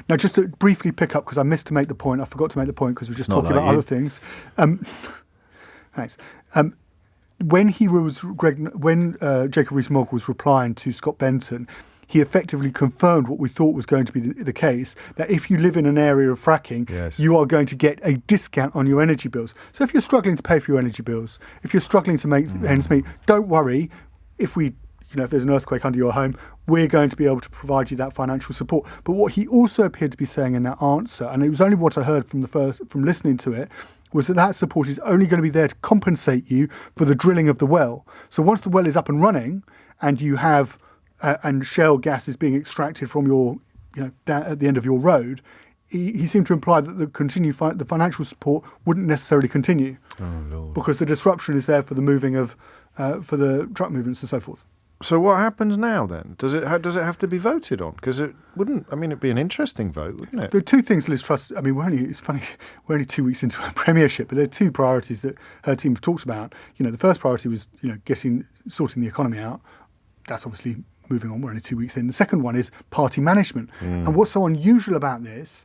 Now, just to briefly pick up, because I missed to make the point, I forgot to make the point because we were just talking about other things. Thanks. When Jacob Rees-Mogg was replying to Scott Benton, he effectively confirmed what we thought was going to be the case, that if you live in an area of fracking, you are going to get a discount on your energy bills. So if you're struggling to pay for your energy bills, if you're struggling to make ends meet, don't worry. If there's an earthquake under your home, we're going to be able to provide you that financial support. But what he also appeared to be saying in that answer, and it was only what I heard from listening to it, was that support is only going to be there to compensate you for the drilling of the well. So once the well is up and running, and you have and shale gas is being extracted from your, down at the end of your road, he seemed to imply that the financial support wouldn't necessarily continue, because the disruption is there for the moving of for the truck movements and so forth. So what happens now then? Does it have to be voted on? Because it wouldn't. I mean, it'd be an interesting vote, wouldn't it? There are two things Liz Truss. I mean, it's funny. We're only 2 weeks into her premiership, but there are two priorities that her team have talked about. The first priority was sorting the economy out. That's obviously moving on. We're only 2 weeks in. The second one is party management. And what's so unusual about this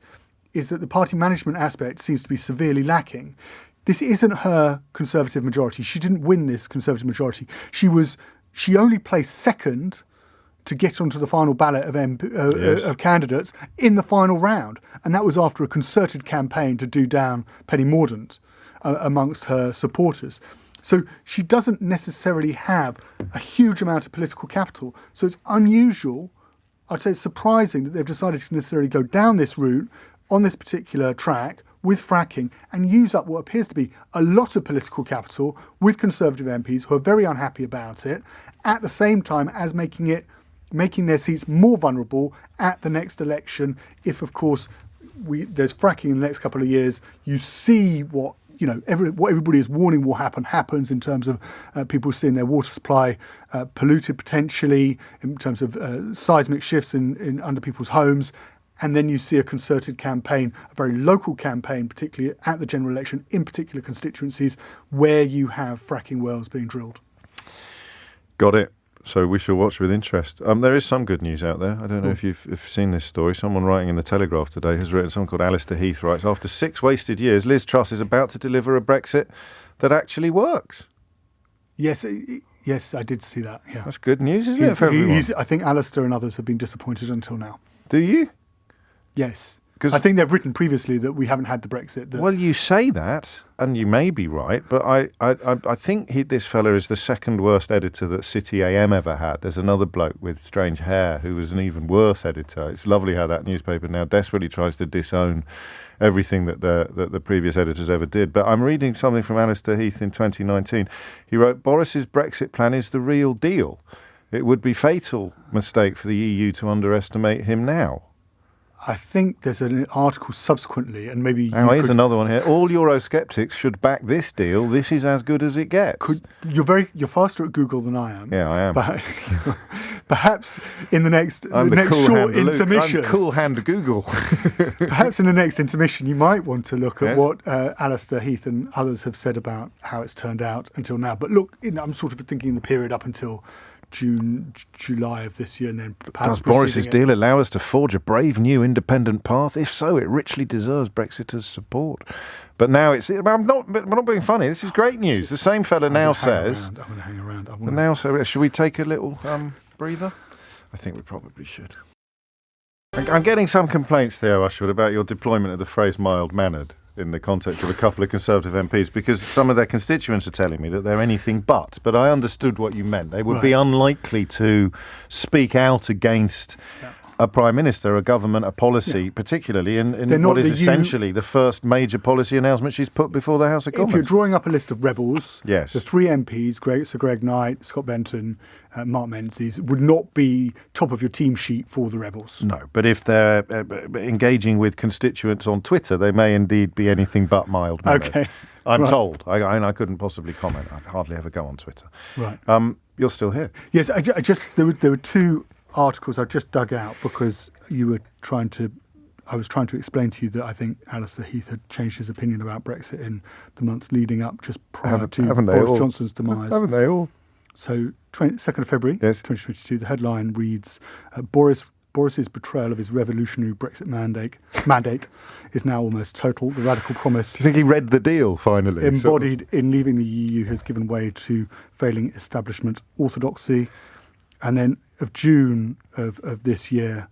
is that the party management aspect seems to be severely lacking. This isn't her Conservative majority. She didn't win this Conservative majority. She only placed second to get onto the final ballot of candidates in the final round. And that was after a concerted campaign to do down Penny Mordaunt amongst her supporters. So she doesn't necessarily have a huge amount of political capital. So it's unusual, I'd say it's surprising that they've decided to necessarily go down this route on this particular track with fracking and use up what appears to be a lot of political capital with Conservative MPs who are very unhappy about it, at the same time as making their seats more vulnerable at the next election. If, of course, there's fracking in the next couple of years, you see what everybody is warning will happens in terms of people seeing their water supply polluted potentially, in terms of seismic shifts in under people's homes. And then you see a concerted campaign, a very local campaign, particularly at the general election, in particular constituencies where you have fracking wells being drilled. Got it. So we shall watch with interest. There is some good news out there. I don't know if you've seen this story. Someone writing in the Telegraph today has written, someone called Alistair Heath writes, after 6 wasted years, Liz Truss is about to deliver a Brexit that actually works. Yes, I did see that. Yeah, that's good news, isn't it, for everyone? I think Alistair and others have been disappointed until now. Do you? Yes. I think they've written previously that we haven't had the Brexit. Well, you say that, and you may be right, but I think this fella is the second worst editor that City AM ever had. There's another bloke with strange hair who was an even worse editor. It's lovely how that newspaper now desperately tries to disown everything that the previous editors ever did. But I'm reading something from Alistair Heath in 2019. He wrote, Boris's Brexit plan is the real deal. It would be a fatal mistake for the EU to underestimate him now. I think there's an article subsequently, and maybe here's another one here. All Eurosceptics should back this deal. This is as good as it gets. You're faster at Google than I am. Yeah, I am. But perhaps in the next short intermission, I'm cool hand Google. Perhaps in the next intermission, you might want to look at what Alistair Heath and others have said about how it's turned out until now. But look, I'm sort of thinking the period up until June, July of this year, and then perhaps. Does Boris's deal allow us to forge a brave new independent path? If so, it richly deserves Brexiters' support. But now I'm not being funny. This is great news. The same fella now says. I'm going to hang around. Now, so should we take a little breather? I think we probably should. I'm getting some complaints, Theo Usherwood, about your deployment of the phrase mild-mannered in the context of a couple of Conservative MPs, because some of their constituents are telling me that they're anything but. But I understood what you meant. They would be unlikely to speak out against a Prime Minister, a government, a policy, particularly in what is essentially the first major policy announcement she's put before the House of Commons. If you're drawing up a list of rebels, the 3 MPs, Sir Greg Knight, Scott Benton, Mark Menzies, would not be top of your team sheet for the rebels. No, but if they're engaging with constituents on Twitter, they may indeed be anything but mild-mannered. Okay. I'm told. I couldn't possibly comment. I hardly ever go on Twitter. Right. You're still here. Yes, there were two articles I just dug out because I was trying to explain to you that I think Alistair Heath had changed his opinion about Brexit in the months leading up just prior to Boris Johnson's demise. Haven't they all? So 2nd of February, 2022, the headline reads, Boris Boris's betrayal of his revolutionary Brexit mandate is now almost total. The radical promise... Do you think he read the deal, finally? ...embodied in leaving the EU has given way to failing establishment orthodoxy. And then of June of this year,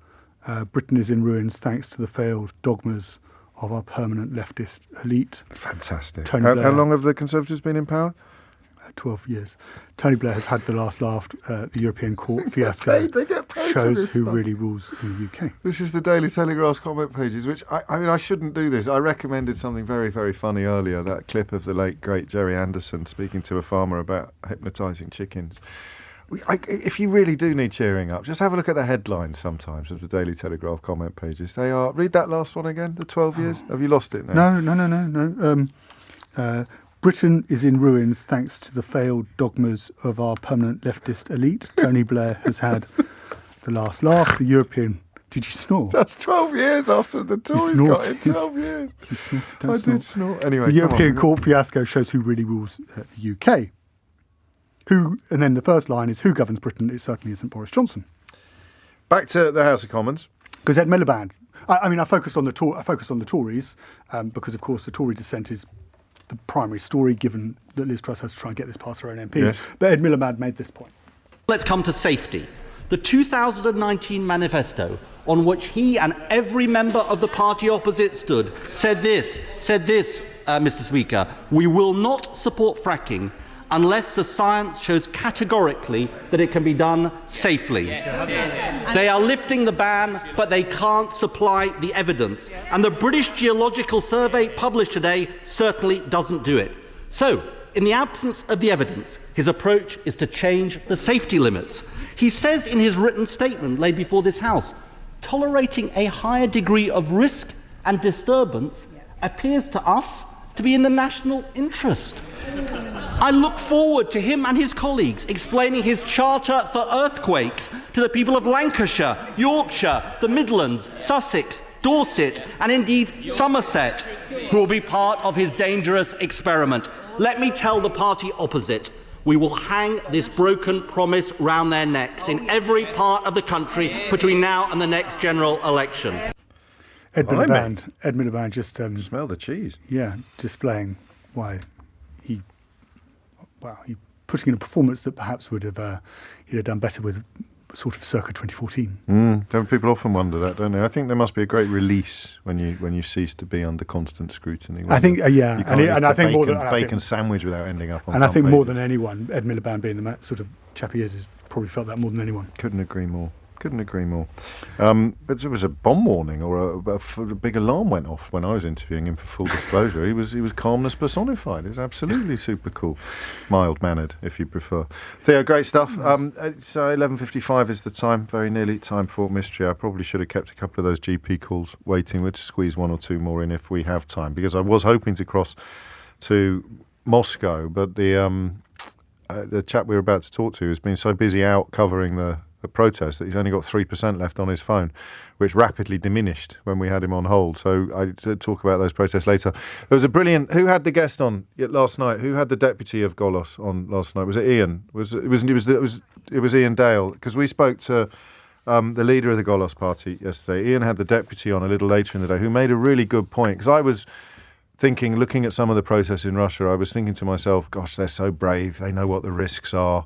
Britain is in ruins thanks to the failed dogmas of our permanent leftist elite. Fantastic. Tony Blair, how long have the Conservatives been in power? 12 years. Tony Blair has had the last laugh. The European Court fiasco They get paid shows who really rules in the UK. This is the Daily Telegraph's comment pages, which, I mean, I shouldn't do this. I recommended something very, very funny earlier, that clip of the late, great Jerry Anderson speaking to a farmer about hypnotising chickens. If you really do need cheering up, just have a look at the headlines sometimes of the Daily Telegraph comment pages. They are... Read that last one again, the 12 years. Have you lost it now? No. Britain is in ruins thanks to the failed dogmas of our permanent leftist elite. Tony Blair has had the last laugh. The European... Did you snore? That's 12 years after the Tories got in. 12 years. You snorted, I did snort. Anyway, the European Court fiasco shows who really rules the UK. And then the first line is, who governs Britain? It certainly isn't Boris Johnson. Back to the House of Commons. Because Ed Miliband... I focused on the Tories because, of course, the Tory dissent is the primary story, given that Liz Truss has to try and get this past her own MPs. Yes. But Ed Miliband made this point. Let's come to safety. The 2019 manifesto, on which he and every member of the party opposite stood, said this, Mr. Speaker: we will not support fracking unless the science shows categorically that it can be done safely. They are lifting the ban, but they can't supply the evidence. And the British Geological Survey published today certainly doesn't do it. So, in the absence of the evidence, his approach is to change the safety limits. He says in his written statement laid before this House, tolerating a higher degree of risk and disturbance appears to us to be in the national interest. I look forward to him and his colleagues explaining his charter for earthquakes to the people of Lancashire, Yorkshire, the Midlands, Sussex, Dorset, and indeed Somerset, who will be part of his dangerous experiment. Let me tell the party opposite, we will hang this broken promise round their necks in every part of the country between now and the next general election. Ed Miliband just... smell the cheese. Yeah, displaying why he putting in a performance that perhaps would have he'd have done better with sort of circa 2014. People often wonder that, don't they? I think there must be a great release when you cease to be under constant scrutiny. I think, yeah, you can't and I think bacon, more than bacon sandwich without ending up on. And I think page. more than anyone, Ed Miliband being the sort of chap he is, has probably felt that more than anyone. Couldn't agree more. But there was a bomb warning or a big alarm went off when I was interviewing him for full disclosure. He was calmness personified. He was absolutely super cool, mild-mannered, if you prefer. Theo, great stuff. It's 11:55 is the time, very nearly time for Mystery. I probably should have kept a couple of those GP calls waiting. We'll squeeze one or two more in if we have time, because I was hoping to cross to Moscow, but the chap we were about to talk to has been so busy out covering the protest that he's only got 3% left on his phone, which rapidly diminished when we had him on hold. So I did talk about those protests later. There was a brilliant... Who had the guest on last night? Who had the deputy of Golos on last night? Was it Ian? It was Ian Dale, because we spoke to the leader of the Golos party yesterday. Ian had the deputy on a little later in the day, who made a really good point, because I was thinking, looking at some of the protests in Russia, I was thinking to myself, gosh, they're so brave. They know what the risks are.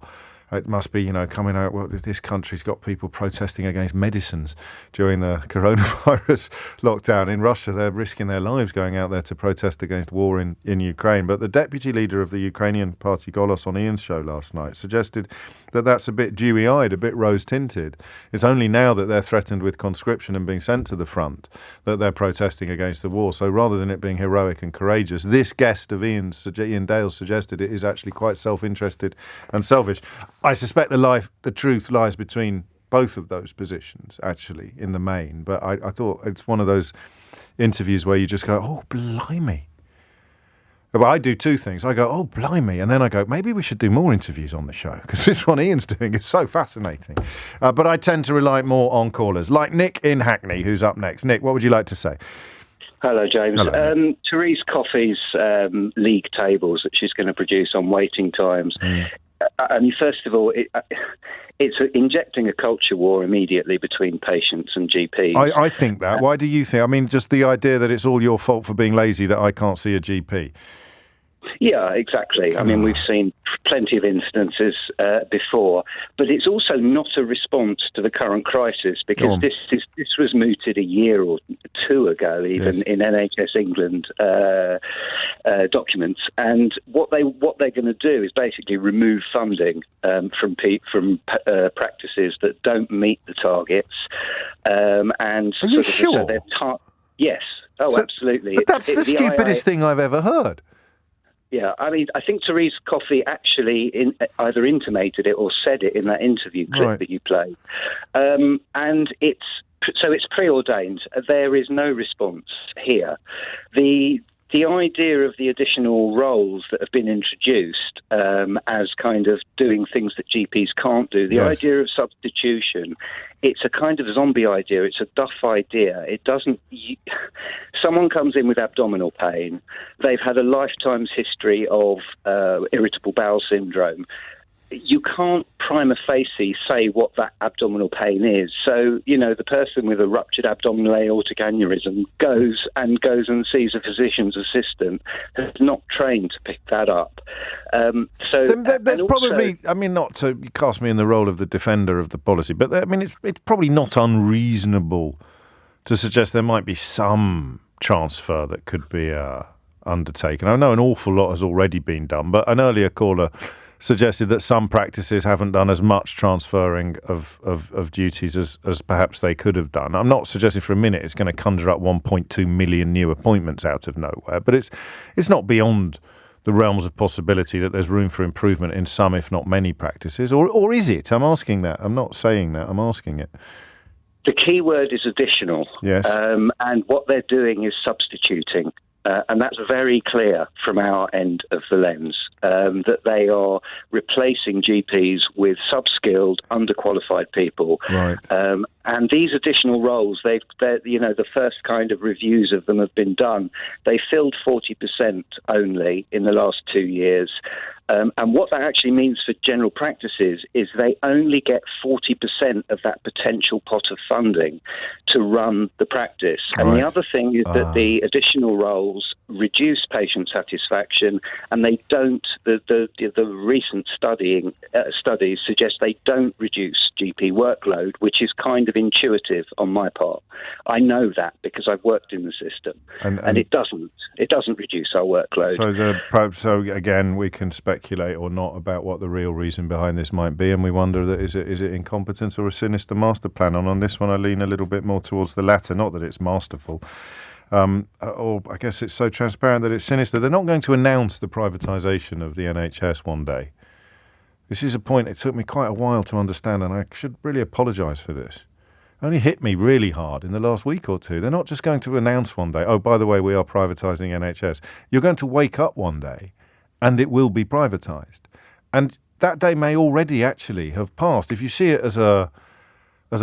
It must be, coming out, well, this country's got people protesting against medicines during the coronavirus lockdown. In Russia, they're risking their lives going out there to protest against war in Ukraine. But the deputy leader of the Ukrainian party, Golos, on Ian's show last night, suggested that that's a bit dewy-eyed, a bit rose-tinted. It's only now that they're threatened with conscription and being sent to the front that they're protesting against the war. So rather than it being heroic and courageous, this guest of Ian Dale suggested it is actually quite self-interested and selfish. I suspect the truth lies between both of those positions, actually, in the main. But I thought it's one of those interviews where you just go, oh, blimey. But I do two things. I go, oh, blimey. And then I go, maybe we should do more interviews on the show, because this one Ian's doing is so fascinating. But I tend to rely more on callers, like Nick in Hackney, who's up next. Nick, what would you like to say? Hello, James. Hello. Therese Coffey's league tables that she's going to produce on waiting times. I mean, first of all, it's injecting a culture war immediately between patients and GPs. I think that. Why do you think? I mean, just the idea that it's all your fault for being lazy that I can't see a GP. Yeah, exactly. I mean, we've seen plenty of instances before, but it's also not a response to the current crisis, because this was mooted a year or two ago, even in NHS England documents. And what they're going to do is basically remove funding from practices that don't meet the targets. And are you sure? Yes. Oh, absolutely. But that's the stupidest thing I've ever heard. Yeah, I mean, I think Therese Coffey actually either intimated it or said it in that interview clip that you played. And it's preordained. There is no response here. The idea of the additional roles that have been introduced as kind of doing things that GPs can't do, the idea of substitution, it's a kind of zombie idea. It's a duff idea. It doesn't... someone comes in with abdominal pain. They've had a lifetime's history of irritable bowel syndrome. You can't prima facie say what that abdominal pain is. So, the person with a ruptured abdominal aortic aneurysm goes and sees a physician's assistant who's not trained to pick that up. There's probably, I mean, not to cast me in the role of the defender of the policy, but I mean, it's probably not unreasonable to suggest there might be some transfer that could be undertaken. I know an awful lot has already been done, but an earlier caller suggested that some practices haven't done as much transferring of duties as perhaps they could have done. I'm not suggesting for a minute it's going to conjure up 1.2 million new appointments out of nowhere, but it's not beyond the realms of possibility that there's room for improvement in some, if not many, practices. Or is it? I'm asking that. I'm not saying that. I'm asking it. The key word is additional. Yes. And what they're doing is substituting. And that's very clear from our end of the lens, that they are replacing GPs with subskilled, underqualified people. Right. And these additional roles, the first kind of reviews of them have been done. They filled 40% only in the last 2 years. And what that actually means for general practices is they only get 40% of that potential pot of funding to run the practice. And the other thing is that the additional roles reduce patient satisfaction, and they don't. The recent studies suggest they don't reduce GP workload, which is kind of intuitive on my part. I know that because I've worked in the system, and it doesn't. It doesn't reduce our workload. So again, we can speculate or not about what the real reason behind this might be, and we wonder that is it incompetence or a sinister master plan? And on this one, I lean a little bit more towards the latter. Not that it's masterful, or I guess it's so transparent that it's sinister. They're not going to announce the privatisation of the NHS one day. This is a point it took me quite a while to understand, and I should really apologise for this. It only hit me really hard in the last week or two. They're not just going to announce one day, oh, by the way, we are privatising NHS. You're going to wake up one day and it will be privatised. And that day may already actually have passed. If you see it as a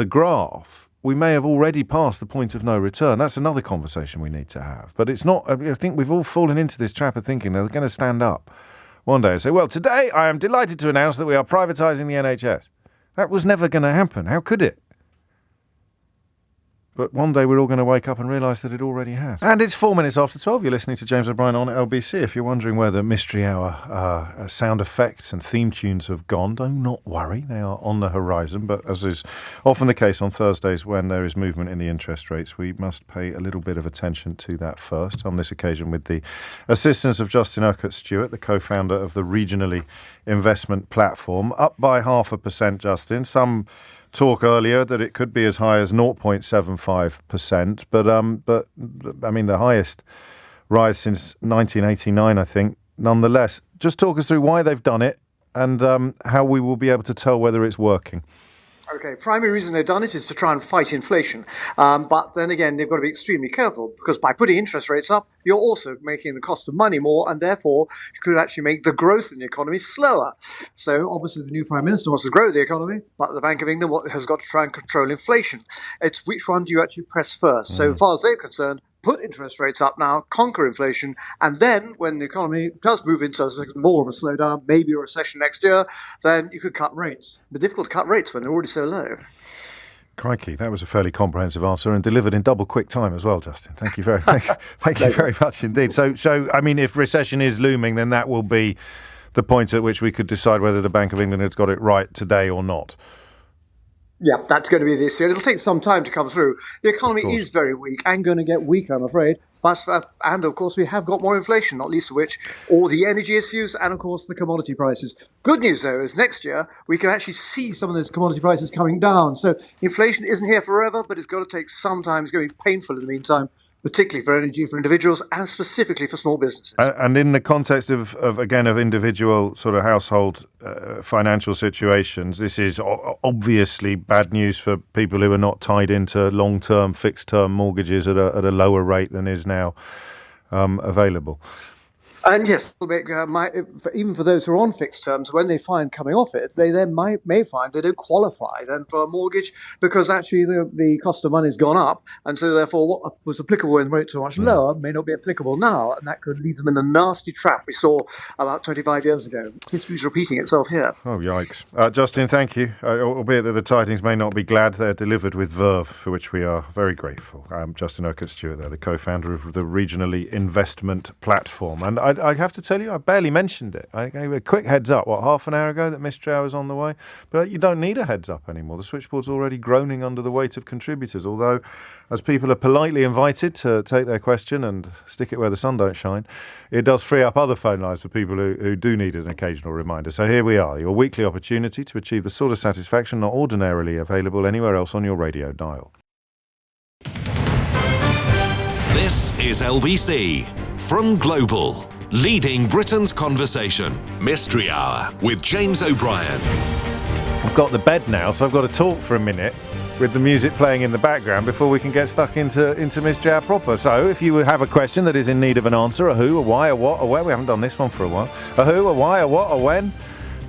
graph, we may have already passed the point of no return. That's another conversation we need to have. But it's not, I think we've all fallen into this trap of thinking they're going to stand up one day and say, well, today I am delighted to announce that we are privatising the NHS. That was never going to happen. How could it? But one day we're all going to wake up and realise that it already has. And it's 4 minutes after 12. You're listening to James O'Brien on LBC. If you're wondering where the Mystery Hour sound effects and theme tunes have gone, do not worry. They are on the horizon. But as is often the case on Thursdays when there is movement in the interest rates, we must pay a little bit of attention to that first. On this occasion with the assistance of Justin Urquhart-Stewart, the co-founder of the regionally investment platform. Up by 0.5%, Justin. Some talk earlier that it could be as high as 0.75%, but I mean the highest rise since 1989, I think. Nonetheless, just talk us through why they've done it and how we will be able to tell whether it's working. Okay, primary reason they've done it is to try and fight inflation. But then again, they've got to be extremely careful because by putting interest rates up, you're also making the cost of money more, and therefore you could actually make the growth in the economy slower. So obviously the new Prime Minister wants to grow the economy, but the Bank of England has got to try and control inflation. It's which one do you actually press first? So as far as they're concerned, put interest rates up now, conquer inflation, and then when the economy does move into more of a slowdown, maybe a recession next year, then you could cut rates. But difficult to cut rates when they're already so low. Crikey, that was a fairly comprehensive answer and delivered in double quick time as well, Justin. Thank you thank you very much indeed. So I mean, if recession is looming, then that will be the point at which we could decide whether the Bank of England has got it right today or not. Yeah, that's going to be the issue. It'll take some time to come through. The economy is very weak and going to get weaker, I'm afraid. And, of course, we have got more inflation, not least of which all the energy issues and, of course, the commodity prices. Good news, though, is next year we can actually see some of those commodity prices coming down. So inflation isn't here forever, but it's got to take some time. It's going to be painful in the meantime, particularly for energy, for individuals, and specifically for small businesses. And in the context of individual sort of household financial situations, this is obviously bad news for people who are not tied into long-term, fixed-term mortgages at a lower rate than is now available. And yes, even for those who are on fixed terms, when they find coming off it, they then may find they don't qualify then for a mortgage because actually the cost of money has gone up, and so therefore what was applicable when rates were much lower may not be applicable now, and that could leave them in the nasty trap we saw about 25 years ago. History's repeating itself here. Oh, yikes. Justin, thank you. Albeit that the tidings may not be glad, they're delivered with verve, for which we are very grateful. Justin Urquhart-Stewart there, the co-founder of the Regionally Investment Platform. And I have to tell you, I barely mentioned it. I gave a quick heads up, half an hour ago that Mystery Hour was on the way? But you don't need a heads up anymore. The switchboard's already groaning under the weight of contributors, although as people are politely invited to take their question and stick it where the sun don't shine, it does free up other phone lines for people who do need an occasional reminder. So here we are, your weekly opportunity to achieve the sort of satisfaction not ordinarily available anywhere else on your radio dial. This is LBC from Global, leading Britain's conversation. Mystery Hour with James O'Brien. I've got the bed now, so I've got to talk for a minute with the music playing in the background before we can get stuck into Mystery Hour proper. So if you have a question that is in need of an answer, a who, a why, a what, a where, we haven't done this one for a while, a who, a why, a what, a when,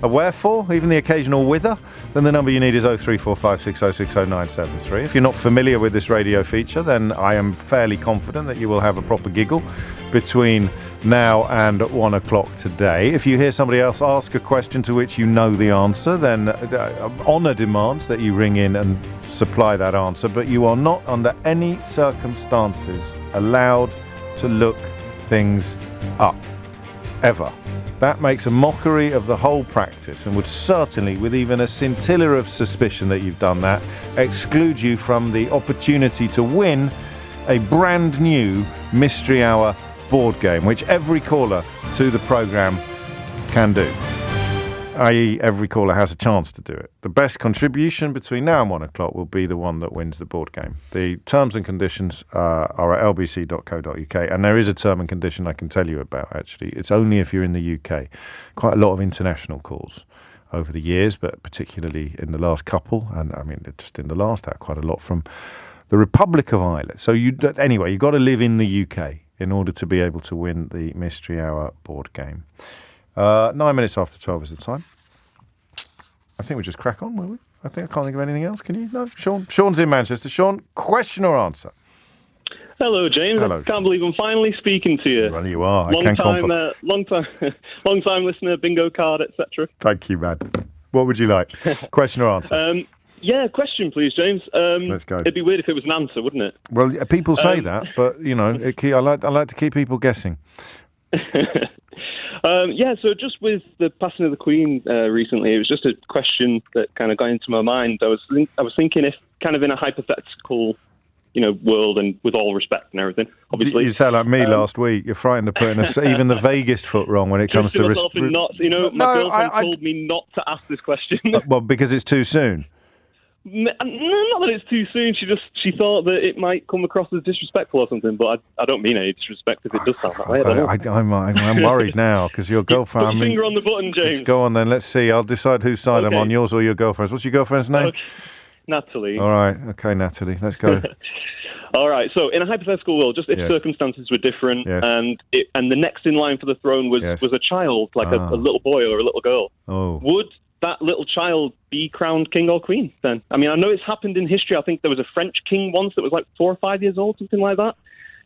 a wherefore, even the occasional whither, then the number you need is 03456060973. If you're not familiar with this radio feature, then I am fairly confident that you will have a proper giggle between now and 1 o'clock today. If you hear somebody else ask a question to which you know the answer, then honour demands that you ring in and supply that answer, but you are not under any circumstances allowed to look things up. Ever. That makes a mockery of the whole practice and would certainly, with even a scintilla of suspicion that you've done that, exclude you from the opportunity to win a brand new Mystery Hour board game, which every caller to the programme can do. I.e., every caller has a chance to do it. The best contribution between now and 1 o'clock will be the one that wins the board game. The terms and conditions are at lbc.co.uk, and there is a term and condition I can tell you about, actually. It's only if you're in the UK. Quite a lot of international calls over the years, but particularly in the last couple, and I mean, just in the last, quite a lot from the Republic of Ireland. So anyway, you've got to live in the UK in order to be able to win the Mystery Hour board game. 9 minutes after 12 is the time. I think we just crack on, will we? I can't think of anything else. Can you? No? Sean's in Manchester. Sean, question or answer? Hello, James. Hello. I can't believe I'm finally speaking to you. Well, you are. Long time listener, bingo card, etc. Thank you, man. What would you like? Question or answer? Yeah, question, please, James. Let's go. It'd be weird if it was an answer, wouldn't it? Well, people say that, but you know, I like to keep people guessing. So just with the passing of the Queen recently, it was just a question that kind of got into my mind. I was thinking if kind of in a hypothetical, world, and with all respect and everything, obviously. You sound like me last week. You're frightened of putting even the vaguest foot wrong when it comes to myself in knots. My girlfriend told me not to ask this question. Well, because it's too soon. No, not that it's too soon. She thought that it might come across as disrespectful or something, but I don't mean any disrespect if it does sound that way. I'm worried now because your girlfriend. Put your finger on the button, James. Go on then. Let's see. I'll decide whose side I'm on, yours or your girlfriend's. What's your girlfriend's name? Okay. Natalie. All right. Okay, Natalie. Let's go. All right. So in a hypothetical world, just if circumstances were different, and the next in line for the throne was a child, like a little boy or a little girl, would that little child be crowned king or queen then? I mean, I know it's happened in history. I think there was a French king once that was like 4 or 5 years old, something like that.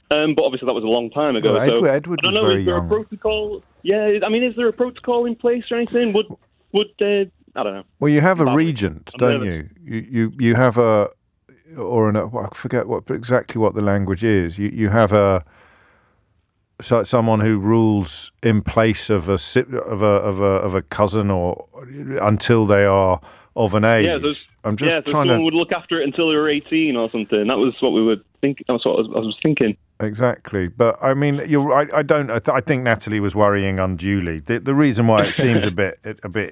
But obviously that was a long time ago. Well, Edward was very young. Is there a protocol? Yeah, I mean, is there a protocol in place or anything? Would I don't know. Well, you have a regent, don't you? You have a, or I forget exactly what the language is. You have someone who rules in place of a cousin or until they are of an age. So someone would look after it until they were 18 or something. That was what we would think. That's what I was thinking. Exactly, but I mean, you're right. I think Natalie was worrying unduly. The reason why it seems a bit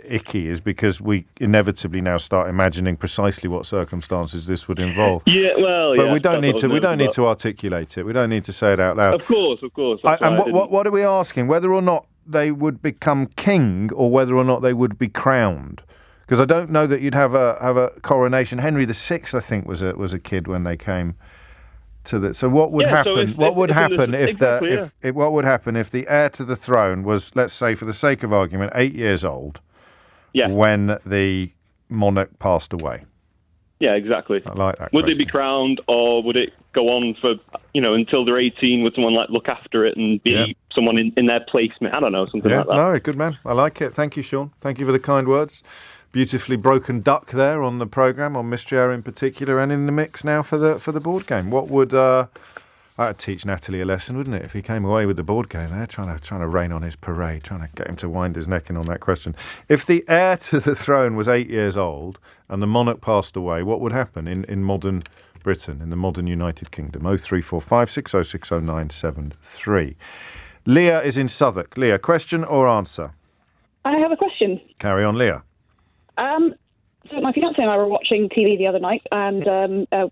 icky is because we inevitably now start imagining precisely what circumstances this would involve. Yeah, well, but we don't need to articulate it. We don't need to say it out loud. Of course. And what are we asking? Whether or not they would become king, or whether or not they would be crowned? Because I don't know that you'd have a coronation. Henry VI, I think, was a kid when they came. So what would happen? What would happen if the heir to the throne was, let's say, for the sake of argument, 8 years old, when the monarch passed away? Yeah, exactly. I like that. Would they be crowned, or would it go on for until they're 18? Would someone look after it and be someone in their placement? I don't know, something like that. No, good man. I like it. Thank you, Sean. Thank you for the kind words. Beautifully broken duck there on the programme, on Mystery Hour in particular, and in the mix now for the board game. What would that'd teach Natalie a lesson, wouldn't it? If he came away with the board game there, trying to rain on his parade, trying to get him to wind his neck in on that question. If the heir to the throne was 8 years old and the monarch passed away, what would happen in modern Britain, in the modern United Kingdom? 0345 606973. Leah is in Southwark. Leah, question or answer? I have a question. Carry on, Leah. So my fiancé and I were watching TV the other night, and the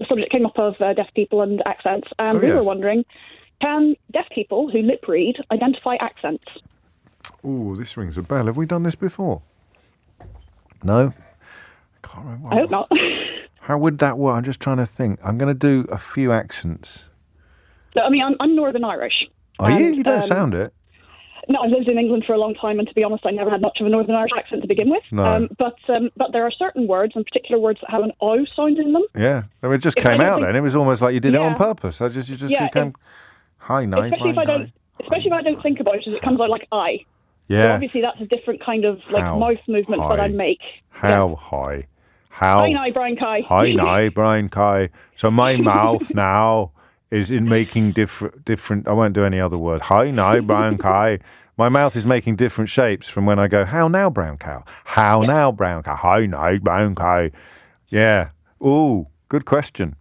subject came up of deaf people and accents, and we were wondering, can deaf people who lip read identify accents? Oh, this rings a bell. Have we done this before? No? I can't remember. I hope not. How would that work? I'm just trying to think. I'm going to do a few accents. No, I mean, I'm Northern Irish. Are you? You don't sound it. No, I've lived in England for a long time, and to be honest, I never had much of a Northern Irish accent to begin with. No. But there are certain words, and particular words, that have an O sound in them. Yeah, I mean, it just came out then. It was almost like you did it on purpose. You came, hi, night, especially if I don't think about it, it comes out like I. Yeah. So obviously, that's a different kind of mouth movement that I make. Hi, night, Brian Kai. Hi, night, Brian Kai. So my mouth now is in making different. I won't do any other word. Hi, night, Brian Kai. My mouth is making different shapes from when I go, how now, brown cow? How now, brown cow? Hi, night, brown cow. Yeah. Ooh, good question.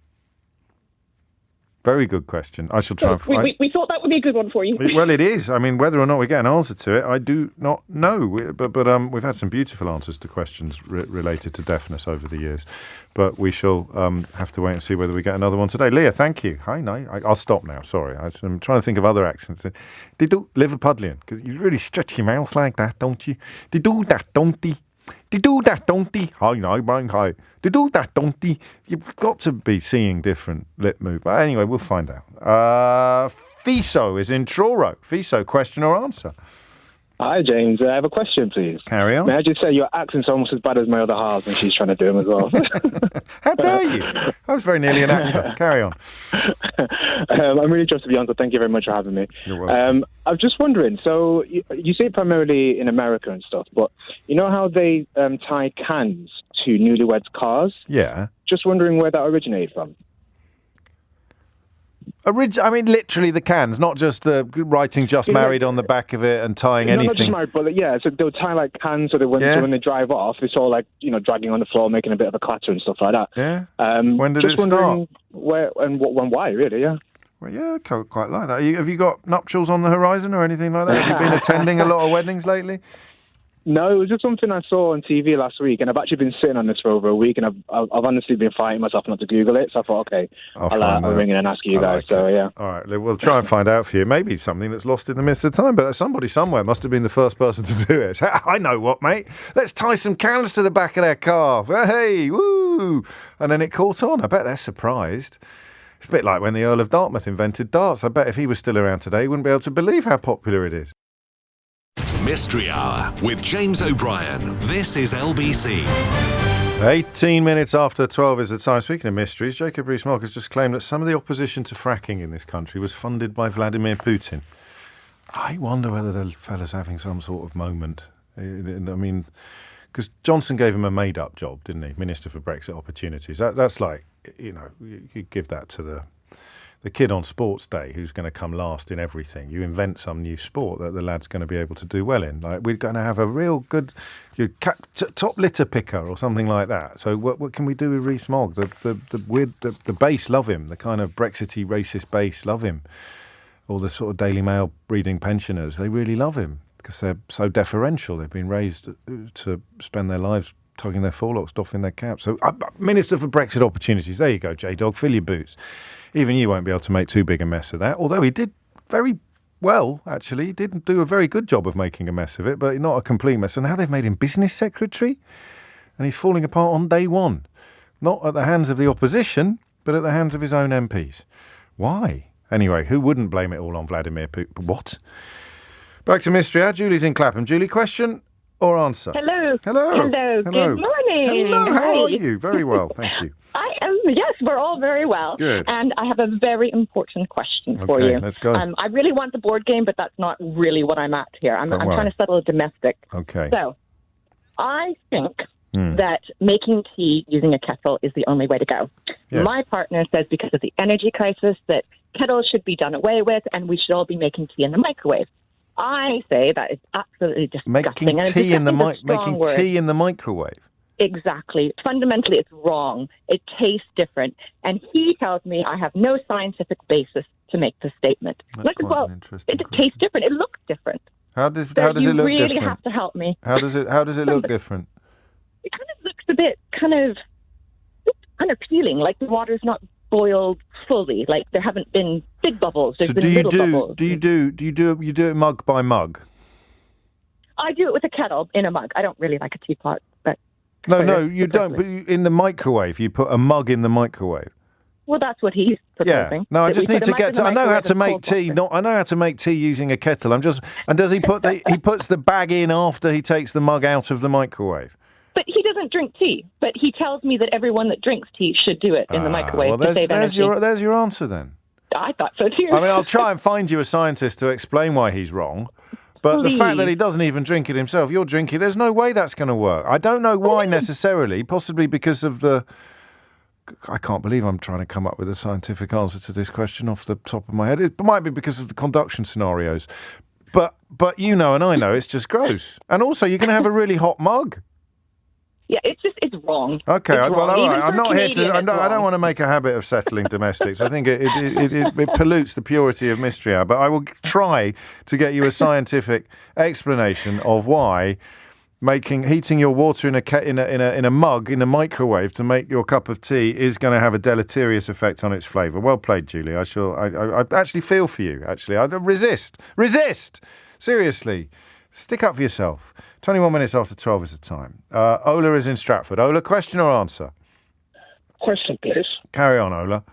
Very good question. I shall try and find... We thought that would be a good one for you. Well, it is. I mean, whether or not we get an answer to it, I do not know. But we've had some beautiful answers to questions related to deafness over the years. But we shall have to wait and see whether we get another one today. Leah, thank you. Hi, no. I'll stop now. Sorry. I'm trying to think of other accents. They do Liverpudlian, because you really stretch your mouth like that, don't you? They do that, don't they? They do that, don't they? Hi, no, Brian, hi. They do that, don't they? You've got to be seeing different lip movements. Anyway, we'll find out. Fiso is in Truro. Fiso, question or answer? Hi, James. I have a question, please. Carry on. May I just say your accent's almost as bad as my other half, and she's trying to do them as well. How dare you? I was very nearly an actor. Carry on. I'm really interested to be on, so thank you very much for having me. You're welcome. I'm just wondering, so you see it primarily in America and stuff, but you know how they tie cans to newlyweds' cars? Yeah. Just wondering where that originated from. I mean, literally the cans, not just the writing "just married" on the back of it and tying anything. Not just married, but so they'll tie like cans so that when they drive off, it's all like dragging on the floor, making a bit of a clatter and stuff like that. Yeah. When did it start? Where and why? Really? Yeah. Well, yeah, I quite like that. Have you got nuptials on the horizon or anything like that? Have you been attending a lot of weddings lately? No, it was just something I saw on TV last week, and I've actually been sitting on this for over a week, and I've honestly been fighting myself not to Google it. So I thought, okay, I'll ring in and ask you guys. So yeah. All right, we'll try and find out for you. Maybe something that's lost in the midst of time, but somebody somewhere must have been the first person to do it. I know what, mate. Let's tie some cans to the back of their car. Hey, woo! And then it caught on. I bet they're surprised. It's a bit like when the Earl of Dartmouth invented darts. I bet if he was still around today, he wouldn't be able to believe how popular it is. Mystery Hour with James O'Brien. This is LBC. 18 minutes after 12 is the time. Speaking of mysteries, Jacob Rees-Mogg has just claimed that some of the opposition to fracking in this country was funded by Vladimir Putin. I wonder whether the fella's having some sort of moment. I mean, because Johnson gave him a made-up job, didn't he? Minister for Brexit Opportunities. That's like, you give that to the kid on sports day who's going to come last in everything. You invent some new sport that the lad's going to be able to do well in. Like, we're going to have a real good top litter picker or something like that. So what can we do with Rees-Mogg? The base love him. The kind of Brexity racist base love him. All the sort of Daily Mail reading pensioners, they really love him because they're so deferential. They've been raised to spend their lives tugging their forelocks, doffing their caps. So Minister for Brexit Opportunities. There you go, J-Dog. Fill your boots. Even you won't be able to make too big a mess of that, although he did very well, actually. He didn't do a very good job of making a mess of it, but not a complete mess. So now they've made him business secretary, and he's falling apart on day one. Not at the hands of the opposition, but at the hands of his own MPs. Why? Anyway, who wouldn't blame it all on Vladimir Putin? What? Back to Mystery Hour. Julie's in Clapham. Julie, question or answer? Hello. Hello. Hello. Good morning. Hello. How Hi. are you? Very well, thank you. I am. Yes, we're all very well. Good. And I have a very important question for you. Let's go. I really want the board game, but that's not really what I'm at here. I'm trying to settle a domestic. Okay. So, I think that making tea using a kettle is the only way to go. Yes. My partner says because of the energy crisis that kettles should be done away with, and we should all be making tea in the microwave. I say that is absolutely disgusting. Making tea in the microwave. Exactly. Fundamentally, it's wrong. It tastes different. And he tells me I have no scientific basis to make this statement. That's quite an interesting it tastes different. It looks different. How does it so look different? You really have to help me. How does it look different? It kind of looks a bit kind of unappealing, like the water's not boiled fully, like there haven't been big bubbles. There's been little bubbles. Do you do it mug by mug? I do it with a kettle in a mug. I don't really like a teapot, but no, you don't. But in the microwave, you put a mug in the microwave. Well, that's what he's proposing. Yeah. No, I just need to get to. I know how to make tea. I know how to make tea using a kettle. And does he put he puts the bag in after he takes the mug out of the microwave? But he doesn't drink tea. But he tells me that everyone that drinks tea should do it in the microwave well, to save energy. There's your answer then. I thought so too. I mean, I'll try and find you a scientist to explain why he's wrong. But Please. The fact that he doesn't even drink it himself, you're drinking, there's no way that's going to work. I don't know why necessarily, possibly because of I can't believe I'm trying to come up with a scientific answer to this question off the top of my head. It might be because of the conduction scenarios. But you know and I know it's just gross. And also, you're going to have a really hot mug. Yeah, it's wrong. Okay, all right. I'm not here to. I don't want to make a habit of settling domestics. I think it pollutes the purity of Mystery Hour. But I will try to get you a scientific explanation of why heating your water in a mug in a microwave to make your cup of tea is going to have a deleterious effect on its flavour. Well played, Julie. I actually feel for you. Actually, I resist. Seriously. Stick up for yourself. 21 minutes after 12 is the time. Ola is in Stratford. Ola, question or answer? Question, please. Carry on, Ola.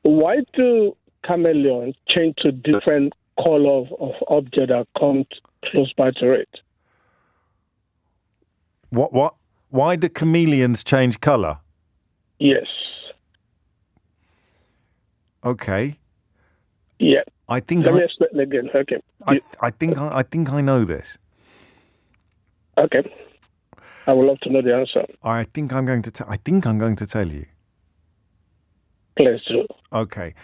Why do chameleons change to different colors of objects that come close by to it? What? Why do chameleons change colour? Yes. Okay. Yeah. Let me explain again. Okay. I think I know this. Okay. I would love to know the answer. I think I'm going to tell you. Please do. Okay.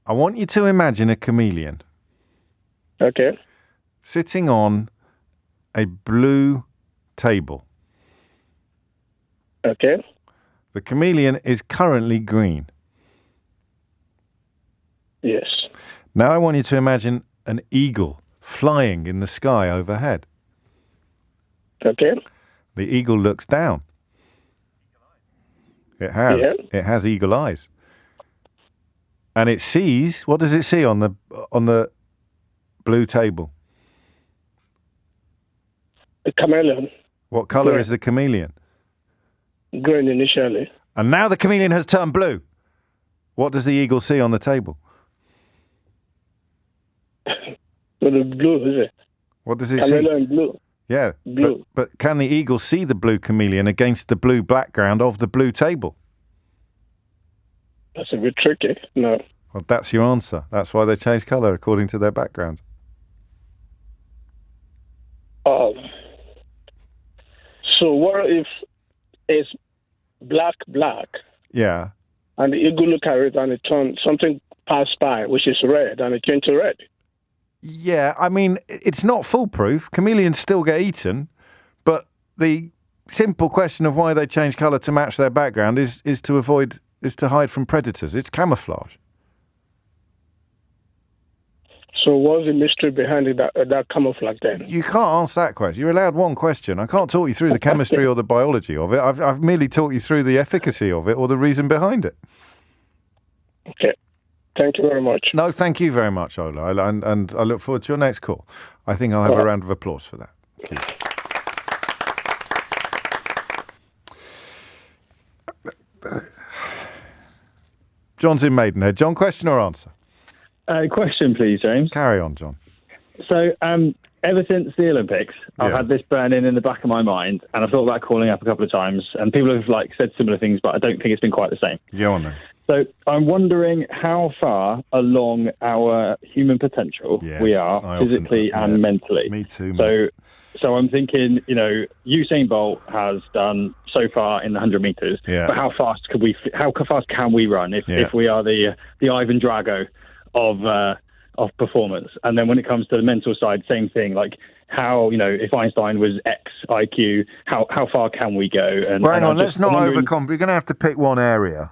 I want you to imagine a chameleon. Okay. Sitting on a blue table. Okay. The chameleon is currently green. Yes. Now I want you to imagine an eagle flying in the sky overhead. Okay. The eagle looks down. It has. Yeah. It has eagle eyes. And it sees, what does it see on the blue table? The chameleon. What colour is the chameleon? Green initially. And now the chameleon has turned blue. What does the eagle see on the table? With the blue, is it? What does it chameleon see? Blue. Yeah, blue. But can the eagle see the blue chameleon against the blue background of the blue table? That's a bit tricky. No. Well, that's your answer. That's why they change colour according to their background. So what if it's black? Yeah. And the eagle look at it and it turned something passed by, which is red, and it turned to red. Yeah, I mean, it's not foolproof. Chameleons still get eaten, but the simple question of why they change colour to match their background is to hide from predators. It's camouflage. So what's the mystery behind it, that camouflage then? You can't answer that question. You're allowed one question. I can't talk you through the chemistry or the biology of it. I've merely talked you through the efficacy of it or the reason behind it. Okay. Thank you very much. No, thank you very much, Ola. And I look forward to your next call. I think I'll have a round of applause for that. Thank you. John's in Maidenhead. John, question or answer? Question, please, James. Carry on, John. So, ever since the Olympics, I've had this burning in the back of my mind, and I've thought about calling up a couple of times, and people have said similar things, but I don't think it's been quite the same. Go on then. So I'm wondering how far along our human potential we are physically and mentally. Me too. Mate. So I'm thinking, Usain Bolt has done so far in the 100 meters, but how fast can we run if we are the Ivan Drago of performance? And then when it comes to the mental side, same thing. Like how, if Einstein was X IQ, how far can we go? Well, hang on, let's not overcome. We're going to have to pick one area.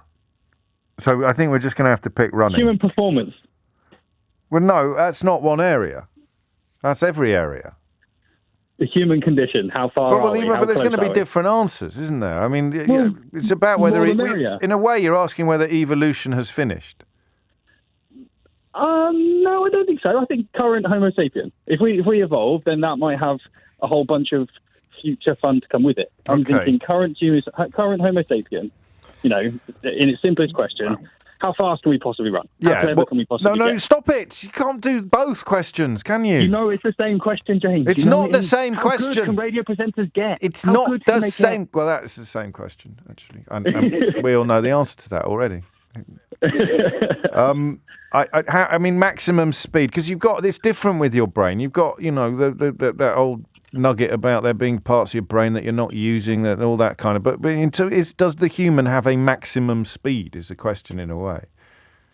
So I think we're just going to have to pick running. Human performance. Well, no, that's not one area. That's every area. The human condition, how far are we? But there's going to be different answers, isn't there? I mean, it's about whether, in a way, you're asking whether evolution has finished. No, I don't think so. I think current Homo sapien. If we evolve, then that might have a whole bunch of future fun to come with it. I'm thinking current Homo sapien. In its simplest question, how fast can we possibly run? How clever can we possibly get? Stop it. You can't do both questions, can you? You know it's the same question, James. It's not the same question. How good can radio presenters get? It's not the same. Well, that's the same question, actually. And we all know the answer to that already. I mean, maximum speed, because you've got this different with your brain. You've got, that old nugget about there being parts of your brain that you're not using, that all that kind of. But does the human have a maximum speed? Is the question in a way.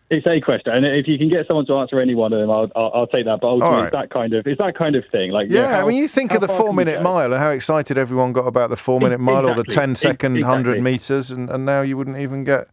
It's a question, and if you can get someone to answer any one of them, I'll take that. But ultimately, it's that kind of thing. Like, I mean, you think of the 4-minute mile and how excited everyone got about the 4-minute mile or the 10-second 100 meters, and now you wouldn't even get.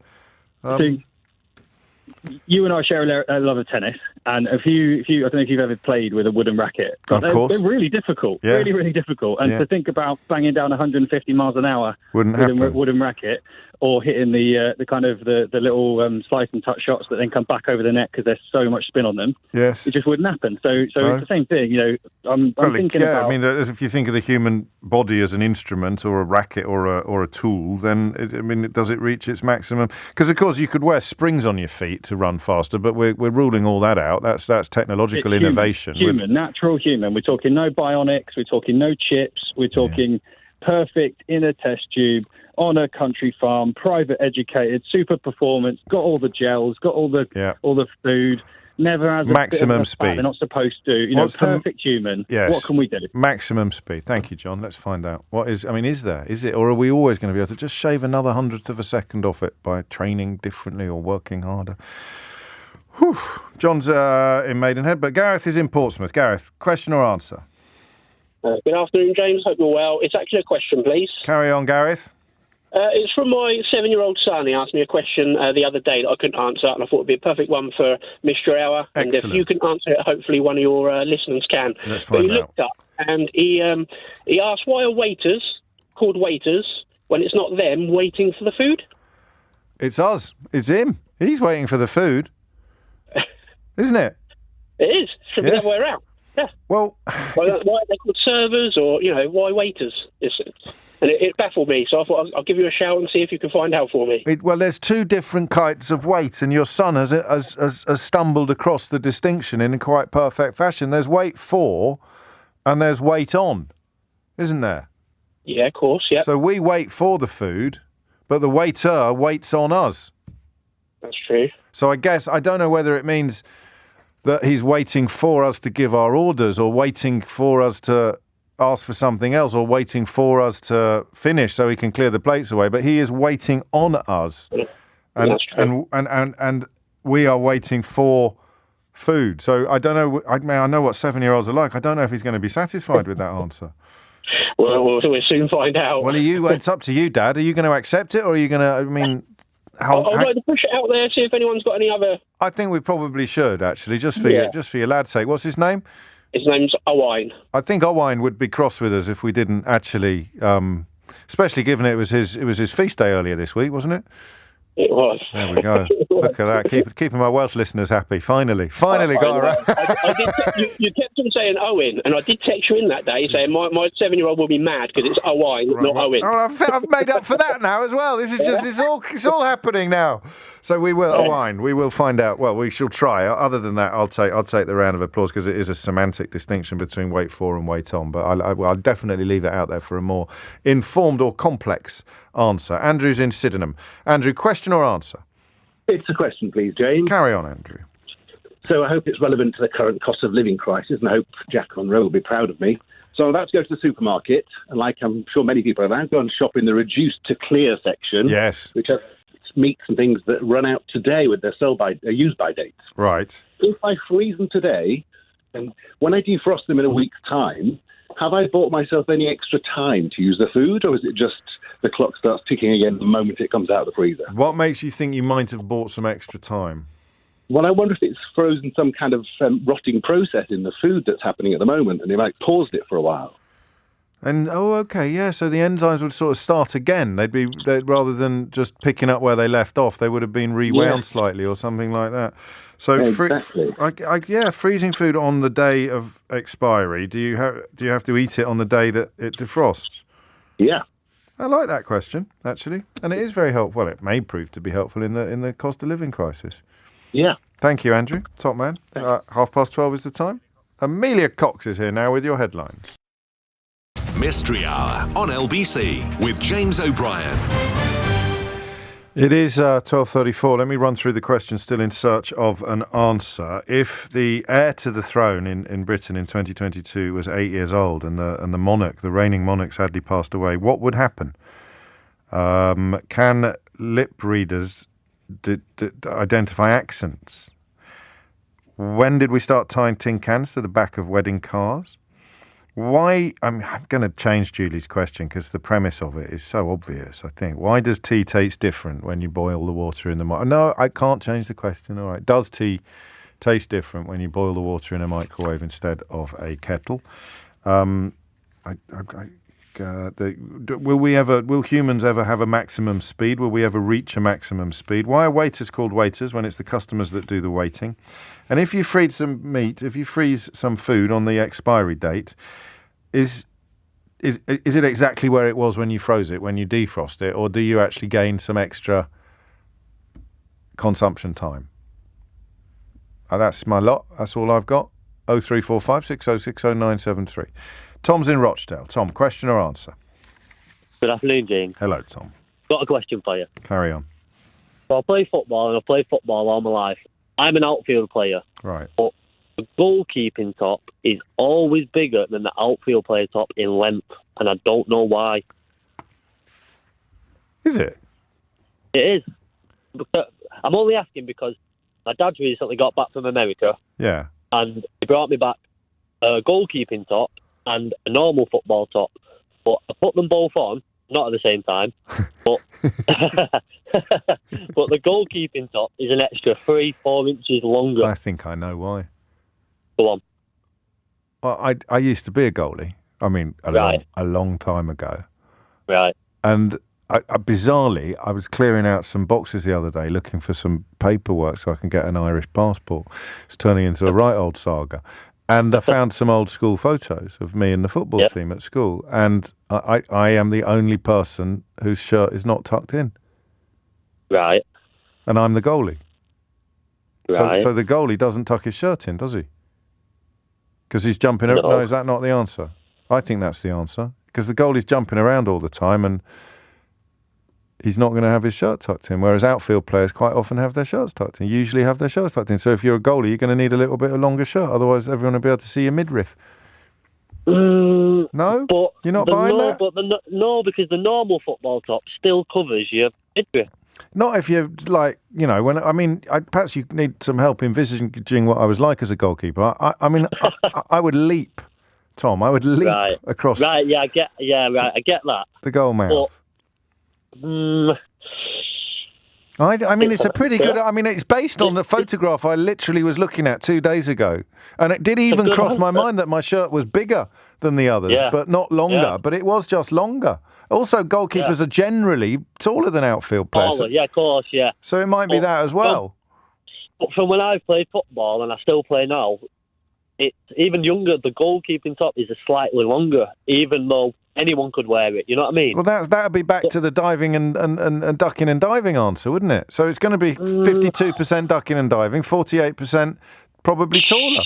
You and I share a love of tennis, and if you I don't know if you've ever played with a wooden racket. But of course. They're really difficult, really, really difficult. And to think about banging down 150 miles an hour with a wooden racket, or hitting the kind of the little slice and touch shots that then come back over the net because there's so much spin on them. Yes, it just wouldn't happen. So it's the same thing. I'm thinking about. I mean, if you think of the human body as an instrument or a racket or a tool, then does it reach its maximum? Because of course you could wear springs on your feet to run faster, but we're ruling all that out. That's technological innovation. Natural human. We're talking no bionics. We're talking no chips. We're talking perfect in a test tube. On a country farm, private educated, super performance, got all the gels, got all the food, never has maximum speed. They're not supposed to. Perfect human. Yes. What can we do? Maximum speed. Thank you, John. Let's find out. Is it, or are we always going to be able to just shave another 100th of a second off it by training differently or working harder? Whew. John's in Maidenhead, but Gareth is in Portsmouth. Gareth, question or answer? Good afternoon, James. Hope you're well. It's actually a question, please. Carry on, Gareth. It's from my 7-year-old son. He asked me a question the other day that I couldn't answer, and I thought it would be a perfect one for Mystery Hour. Excellent. And if you can answer it, hopefully one of your listeners can. Let's find out. He looked up and he asked, why are waiters called waiters when it's not them waiting for the food? It's us. It's him. He's waiting for the food. Isn't it? It is. Should be the other way around. Yeah. Well, why are they called servers, or why waiters? And it baffled me, so I thought I'll give you a shout and see if you can find out for me. There's two different kinds of wait, and your son has stumbled across the distinction in a quite perfect fashion. There's wait for, and there's wait on. isn't there? Yeah, of course, yeah. So we wait for the food, but the waiter waits on us. That's true. So I guess, I don't know whether it means that he's waiting for us to give our orders, or waiting for us to ask for something else, or waiting for us to finish so he can clear the plates away, but he is waiting on us. And we are waiting for food. So I don't know, I know what 7-year-olds are like. I don't know if he's going to be satisfied with that answer. Well, we'll soon find out. Well, it's up to you, Dad. Are you going to accept it, or are you going to, I mean... I'd like to push it out there, see if anyone's got any other... I think we probably should, actually, just for your lad's sake. What's his name? His name's Owain. I think Owain would be cross with us if we didn't actually, especially given it was his feast day earlier this week, wasn't it? It was. There we go. Look at that. Keeping my Welsh listeners happy. Finally got around. You kept on saying Owen, and I did text you in that day saying my 7-year-old will be mad because it's Owain, not Owen. Oh, I've made up for that now as well. This is just it's all happening now. So we will Owain. We will find out. Well, we shall try. Other than that, I'll take the round of applause because it is a semantic distinction between wait for and wait on. But I'll definitely leave it out there for a more informed or complex answer. Andrew's in Sydenham. Andrew, question or answer? It's a question, please, James. Carry on, Andrew. So I hope it's relevant to the current cost of living crisis, and I hope Jack on Row will be proud of me. So I'm about to go to the supermarket, and like I'm sure many people have, I've gone shop in the reduced to clear section. Yes. Which has meats and things that run out today with their use-by dates. Right. If I freeze them today, and when I defrost them in a week's time, have I bought myself any extra time to use the food, or is it just the clock starts ticking again the moment it comes out of the freezer? What makes you think you might have bought some extra time? Well, I wonder if it's frozen some kind of rotting process in the food that's happening at the moment, and they might paused it for a while. And okay, yeah. So the enzymes would sort of start again. They'd rather than just picking up where they left off, they would have been rewound slightly or something like that. So exactly. Freezing food on the day of expiry. Do you have to eat it on the day that it defrosts? Yeah. I like that question, actually, and it is very helpful. Well, it may prove to be helpful in the cost of living crisis. Yeah. Thank you, Andrew. Top man. 12:30 is the time. Amelia Cox is here now with your headlines. Mystery Hour on LBC with James O'Brien. It is 12:34. Let me run through the question, still in search of an answer. If the heir to the throne in Britain in 2022 was 8 years old and the reigning monarch sadly passed away, what would happen? Can lip readers identify accents? When did we start tying tin cans to the back of wedding cars? Why? I'm going to change Julie's question because the premise of it is so obvious, I think. Why does tea taste different when you boil the water in the microwave? No, I can't change the question. All right. Does tea taste different when you boil the water in a microwave instead of a kettle? Will humans ever have a maximum speed? Will we ever reach a maximum speed? Why are waiters called waiters when it's the customers that do the waiting? And if you freeze some food on the expiry date, is it exactly where it was when you froze it, when you defrost it, or do you actually gain some extra consumption time? That's my lot. That's all I've got. 0345 6060 973. Tom's in Rochdale. Tom, question or answer? Good afternoon, James. Hello, Tom. Got a question for you. Carry on. So I play football, and I've played football all my life. I'm an outfield player. Right. But the goalkeeping top is always bigger than the outfield player top in length, and I don't know why. Is it? It is. I'm only asking because my dad recently got back from America. Yeah. And he brought me back a goalkeeping top and a normal football top. But I put them both on, not at the same time, but but the goalkeeping top is an extra 3-4 inches longer. I think I know why. Go on. Well, I used to be a goalie. I mean, a long time ago. Right. And bizarrely, I was clearing out some boxes the other day looking for some paperwork so I can get an Irish passport. It's turning into a right old saga. And I found some old school photos of me and the football team at school. And I am the only person whose shirt is not tucked in. Right. And I'm the goalie. Right. So the goalie doesn't tuck his shirt in, does he? Because he's jumping over. No, is that not the answer? I think that's the answer. because the goalie's jumping around all the time and he's not going to have his shirt tucked in, whereas outfield players quite often have their shirts tucked in, usually have their shirts tucked in. So if you're a goalie, you're going to need a little bit of longer shirt, otherwise everyone will be able to see your midriff. No? But you're not buying that? No, because the normal football top still covers your midriff. Not if you're like, perhaps you need some help envisaging what I was like as a goalkeeper. I would leap, Tom. I would leap across. Right, I get that. The goal mouth. It's a pretty good. It's based on the photograph I literally was looking at 2 days ago, and it did even cross my mind that my shirt was bigger than the others, but not longer. Yeah. But it was just longer. Also, goalkeepers are generally taller than outfield players. Taller, of course, yeah. So it might be that as well. But from when I've played football, and I still play now, it's even younger. The goalkeeping top is slightly longer, even though anyone could wear it. You know what I mean? Well, that would be back to the diving and ducking and diving answer, wouldn't it? So it's going to be 52% ducking and diving, 48% probably taller.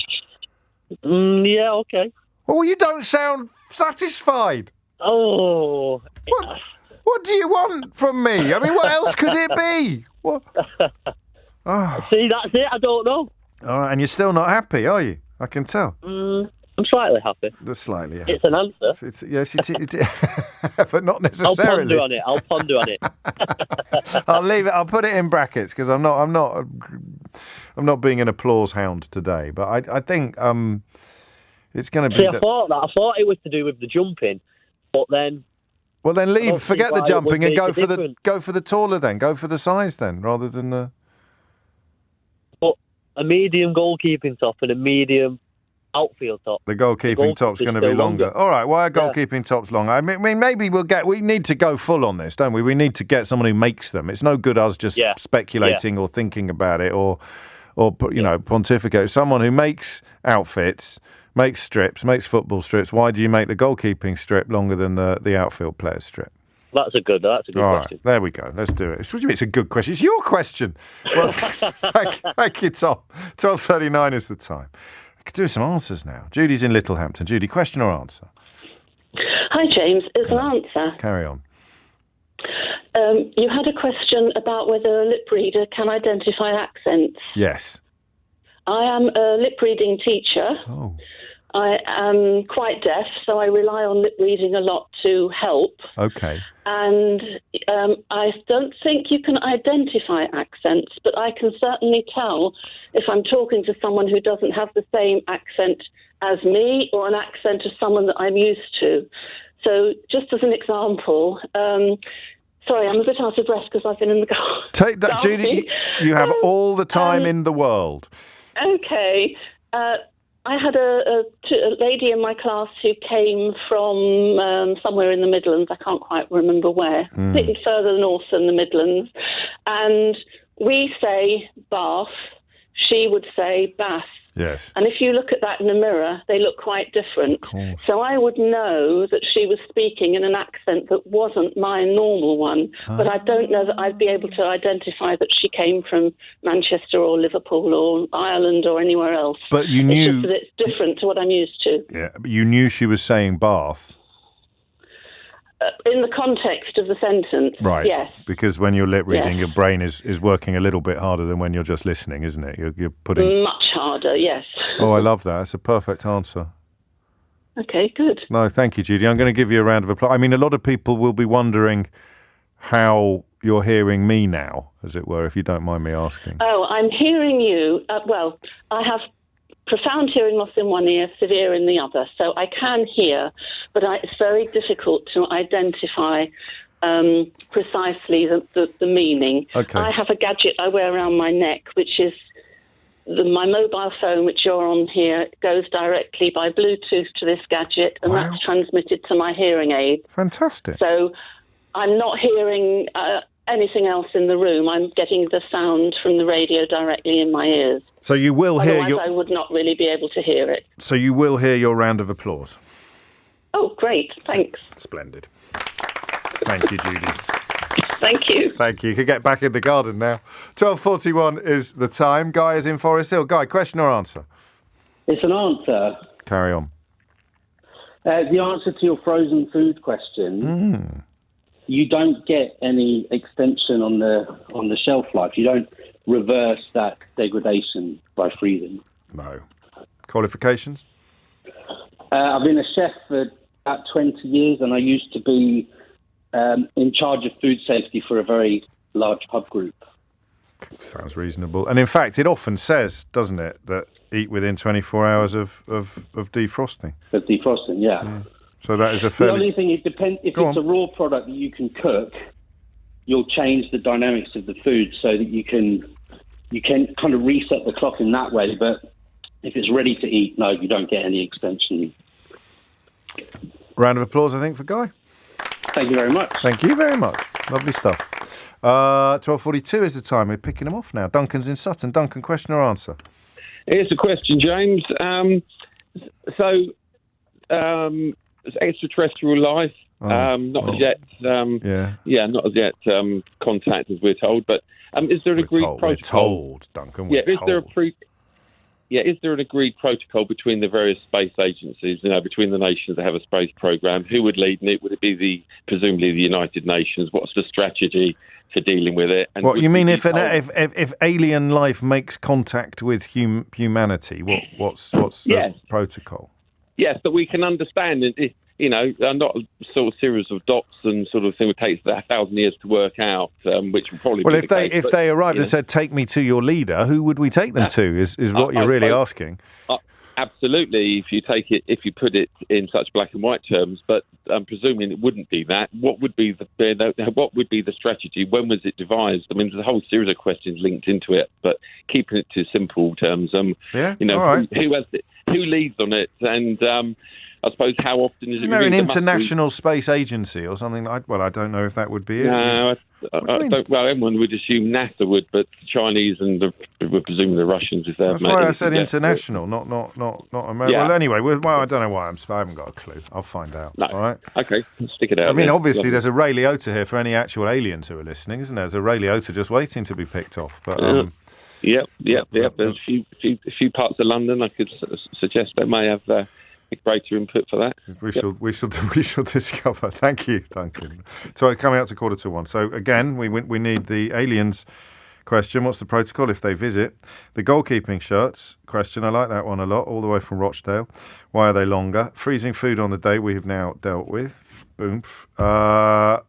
Yeah, okay. Well, you don't sound satisfied. Oh. What do you want from me? What else could it be? What? Oh. See, that's it. I don't know. All right, and you're still not happy, are you? I can tell. I'm slightly happy. Slightly happy. It's an answer. Yes, but not necessarily. I'll ponder on it. I'll leave it. I'll put it in brackets because I'm not being an applause hound today. But I think it's going to be. See, I thought it was to do with the jumping, but then. Well, then leave. Forget the jumping and go for the taller then. Go for the size then, rather than the. But a medium goalkeeping top and a medium outfield top. The goalkeeping top's going to be longer. All right, why are goalkeeping tops longer? Maybe we need to go full on this, don't we? We need to get someone who makes them. It's no good us just speculating or thinking about it or pontificate. Someone who makes outfits, makes strips, makes football strips. Why do you make the goalkeeping strip longer than the outfield player strip? That's a good question. Right, there we go. Let's do it. What do you mean it's a good question? It's your question. Well, thank you, Tom. 12:39 is the time. I could do some answers now. Judy's in Littlehampton. Judy, question or answer? Hi, James. It's an answer. Carry on. You had a question about whether a lip reader can identify accents. Yes. I am a lip reading teacher. Oh. I am quite deaf, so I rely on lip reading a lot to help. Okay. And I don't think you can identify accents, but I can certainly tell if I'm talking to someone who doesn't have the same accent as me or an accent of someone that I'm used to. So just as an example, sorry, I'm a bit out of breath because I've been in the car. Take that, Judy. You have all the time in the world. Okay. I had a lady in my class who came from somewhere in the Midlands. I can't quite remember where. I think further north than the Midlands. And we say Bath. She would say Bath. Yes. And if you look at that in a mirror, they look quite different. So I would know that she was speaking in an accent that wasn't my normal one. But I don't know that I'd be able to identify that she came from Manchester or Liverpool or Ireland or anywhere else. But you knew... It's just that it's different to what I'm used to. Yeah, but you knew she was saying Bath. In the context of the sentence, right? Yes, because when you're lip reading, your brain is working a little bit harder than when you're just listening, isn't it? You're putting much harder. Yes. Oh, I love that. It's a perfect answer. Okay, good. No, thank you, Judy. I'm going to give you a round of applause. I mean, a lot of people will be wondering how you're hearing me now, as it were, if you don't mind me asking. Oh, I'm hearing you. Well, I have profound hearing loss in one ear, severe in the other. So I can hear, but it's very difficult to identify precisely the meaning. Okay. I have a gadget I wear around my neck, which is my mobile phone, which you're on here, goes directly by Bluetooth to this gadget, and that's transmitted to my hearing aid. Fantastic. So I'm not hearing anything else in the room. I'm getting the sound from the radio directly in my ears. So you will hear I would not really be able to hear it. So you will hear your round of applause. Oh, great. Thanks. Splendid. Thank you, Judy. Thank you. Thank you. You can get back in the garden now. 12:41 is the time. Guy is in Forest Hill. Guy, question or answer? It's an answer. Carry on. The answer to your frozen food question, you don't get any extension on the shelf life. You don't reverse that degradation by freezing. No. Qualifications? I've been a chef for about 20 years, and I used to be in charge of food safety for a very large pub group. Sounds reasonable. And in fact, it often says, doesn't it, that eat within 24 hours of defrosting. Of defrosting, yeah. So that is a fairly... The only thing, it depends, if it's a raw product that you can cook, you'll change the dynamics of the food so that you can kind of reset the clock in that way. But if it's ready to eat, no, you don't get any extension. Round of applause, I think, for Guy. Thank you very much. Thank you very much. Lovely stuff. 12:42 is the time. We're picking them off now. Duncan's in Sutton. Duncan, question or answer? Here's a question, James. Extraterrestrial life, not as yet. Not as yet contacted, we're told. But is there an agreed protocol? We're told, Duncan. Is there an agreed protocol between the various space agencies? Between the nations that have a space program, who would lead it? Would it be presumably the United Nations? What's the strategy for dealing with it? And what you mean if alien life makes contact with humanity? What's the protocol? Yes, that we can understand. Not a sort of series of dots and sort of thing would take 1,000 years to work out, which would probably. Well, if they arrived and said, "Take me to your leader," who would we take them to? Is what you're really asking? Absolutely. If you put it in such black and white terms, but I'm presuming it wouldn't be that. What would be the strategy? When was it devised? I mean, there's a whole series of questions linked into it, but keeping it to simple terms. All right. Who leads on it, and I suppose how often is it? Isn't there an international space agency or something? I don't know if that would be it. No, well, everyone would assume NASA would, but the Chinese and we're presuming the Russians, if they're. That's why I said international, not American. Yeah. Well, anyway, I don't know why I haven't got a clue. I'll find out. No. All right. Okay, stick it out. I mean, obviously, there's a Ray Liotta here for any actual aliens who are listening, isn't there? There's a Ray Liotta just waiting to be picked off. But Yep. There's a few parts of London I could suggest they may have greater input for that. We shall discover. Thank you, Duncan. So coming out to 1:45. So again, we need the aliens question. What's the protocol if they visit? The goalkeeping shirts question. I like that one a lot. All the way from Rochdale. Why are they longer? Freezing food on the day we have now dealt with. Boom.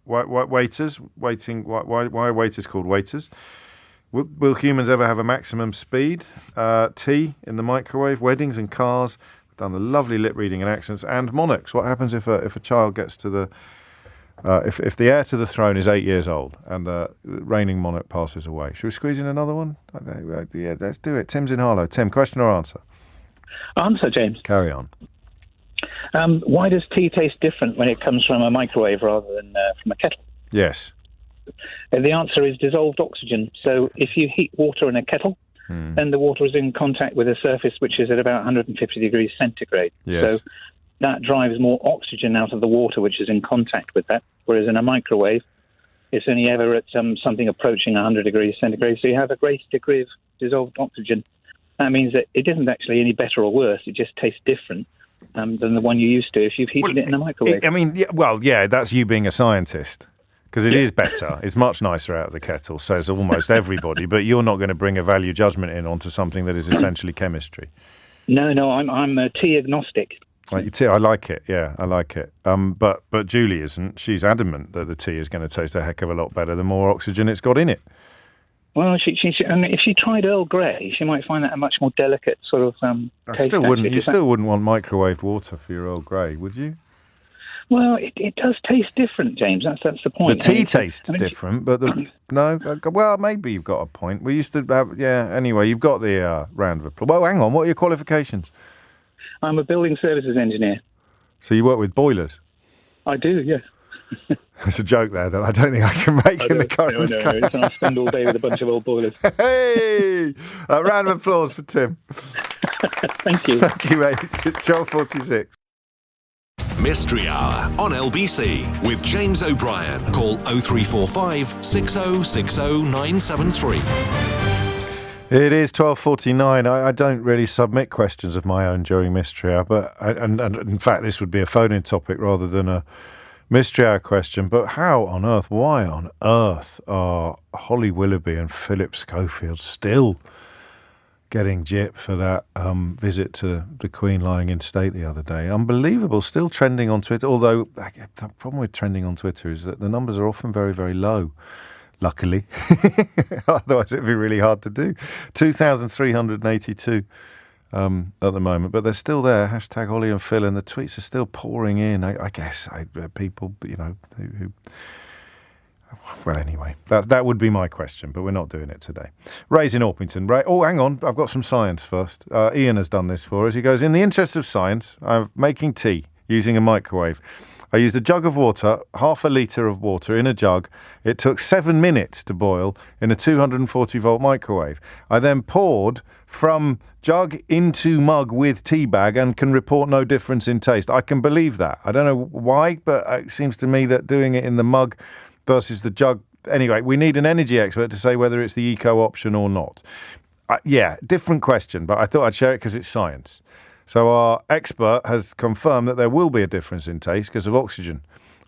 Waiters waiting. Why are waiters called waiters? Will humans ever have a maximum speed? Tea in the microwave. Weddings and cars. We've done the lovely lip reading and accents. And monarchs. What happens if a child gets to the... if the heir to the throne is 8 years old and the reigning monarch passes away? Should we squeeze in another one? Yeah, let's do it. Tim's in Harlow. Tim, question or answer? Answer, James. Carry on. Why does tea taste different when it comes from a microwave rather than from a kettle? Yes. The answer is dissolved oxygen. So if you heat water in a kettle, then the water is in contact with a surface which is at about 150 degrees centigrade. Yes. So that drives more oxygen out of the water which is in contact with that, whereas in a microwave, it's only ever at something approaching 100 degrees centigrade, so you have a greater degree of dissolved oxygen. That means that it isn't actually any better or worse, it just tastes different than the one you used to if you've heated it in a microwave. That's you being a scientist. Because it is better. It's much nicer out of the kettle, says almost everybody. But you're not going to bring a value judgment in onto something that is essentially chemistry. No, I'm a tea agnostic. Like your tea, I like it. Yeah, I like it. But Julie isn't. She's adamant that the tea is going to taste a heck of a lot better the more oxygen it's got in it. Well, if she tried Earl Grey, she might find that a much more delicate sort of taste. You still wouldn't want microwaved water for your Earl Grey, would you? Well, it does taste different, James. That's the point. The tea tastes different, but maybe you've got a point. We used to have, anyway, you've got the round of applause. Well, hang on, what are your qualifications? I'm a building services engineer. So you work with boilers? I do, yes. It's a joke there that I don't think I can make in the current. No, I spend all day with a bunch of old boilers. Hey! A round of applause for Tim. Thank you. Thank you, mate. It's 12:46. Mystery Hour on LBC with James O'Brien. Call 0345 6060 973. It is 12:49. I don't really submit questions of my own during Mystery Hour, but and in fact, this would be a phone-in topic rather than a Mystery Hour question. But why on earth are Holly Willoughby and Philip Schofield still getting gypped for that visit to the Queen lying in state the other day? Unbelievable. Still trending on Twitter, although the problem with trending on Twitter is that the numbers are often very, very low. Luckily. Otherwise it'd be really hard to do. 2,382 at the moment, but they're still there. Hashtag Holly and Phil, and the tweets are still pouring in. I guess people, who well, anyway, that would be my question, but we're not doing it today. Ray's in Orpington. Ray, hang on, I've got some science first. Ian has done this for us. He goes, in the interest of science, I'm making tea using a microwave. I used a jug of water, half a litre of water in a jug. It took 7 minutes to boil in a 240-volt microwave. I then poured from jug into mug with tea bag and can report no difference in taste. I can believe that. I don't know why, but it seems to me that doing it in the mug versus the jug... Anyway, we need an energy expert to say whether it's the eco option or not. Different question, but I thought I'd share it because it's science. So our expert has confirmed that there will be a difference in taste because of oxygen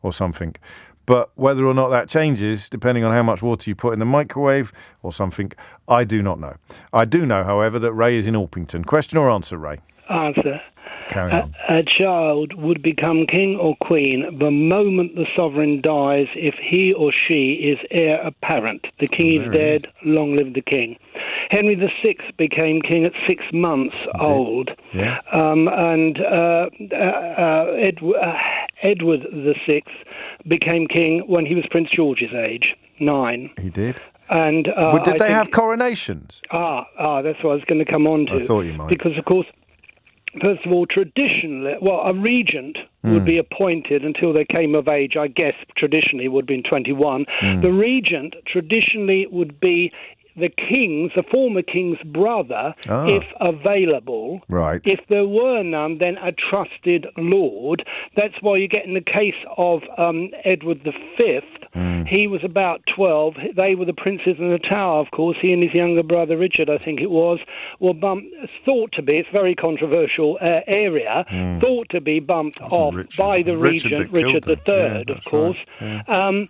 or something. But whether or not that changes, depending on how much water you put in the microwave or something, I do not know. I do know, however, that Ray is in Orpington. Question or answer, Ray? Answer. Carry on. A child would become king or queen the moment the sovereign dies if he or she is heir apparent. The king is dead, long live the king. Henry VI became king at 6 months old. Yeah. And Edward VI became king when he was Prince George's age, 9. He did. And did they have coronations? That's what I was going to come on to. I thought you might. Because, of course, first of all, traditionally, a regent would be appointed until they came of age, I guess, traditionally would have been 21. The regent traditionally would be the former king's brother, if available. Right. If there were none, then a trusted lord. That's why you get in the case of Edward V, he was about 12. They were the princes in the Tower, of course. He and his younger brother, Richard, I think it was, were thought to be, it's a very controversial area, thought to be bumped off by the regent, Richard III, of course. Right. Yeah.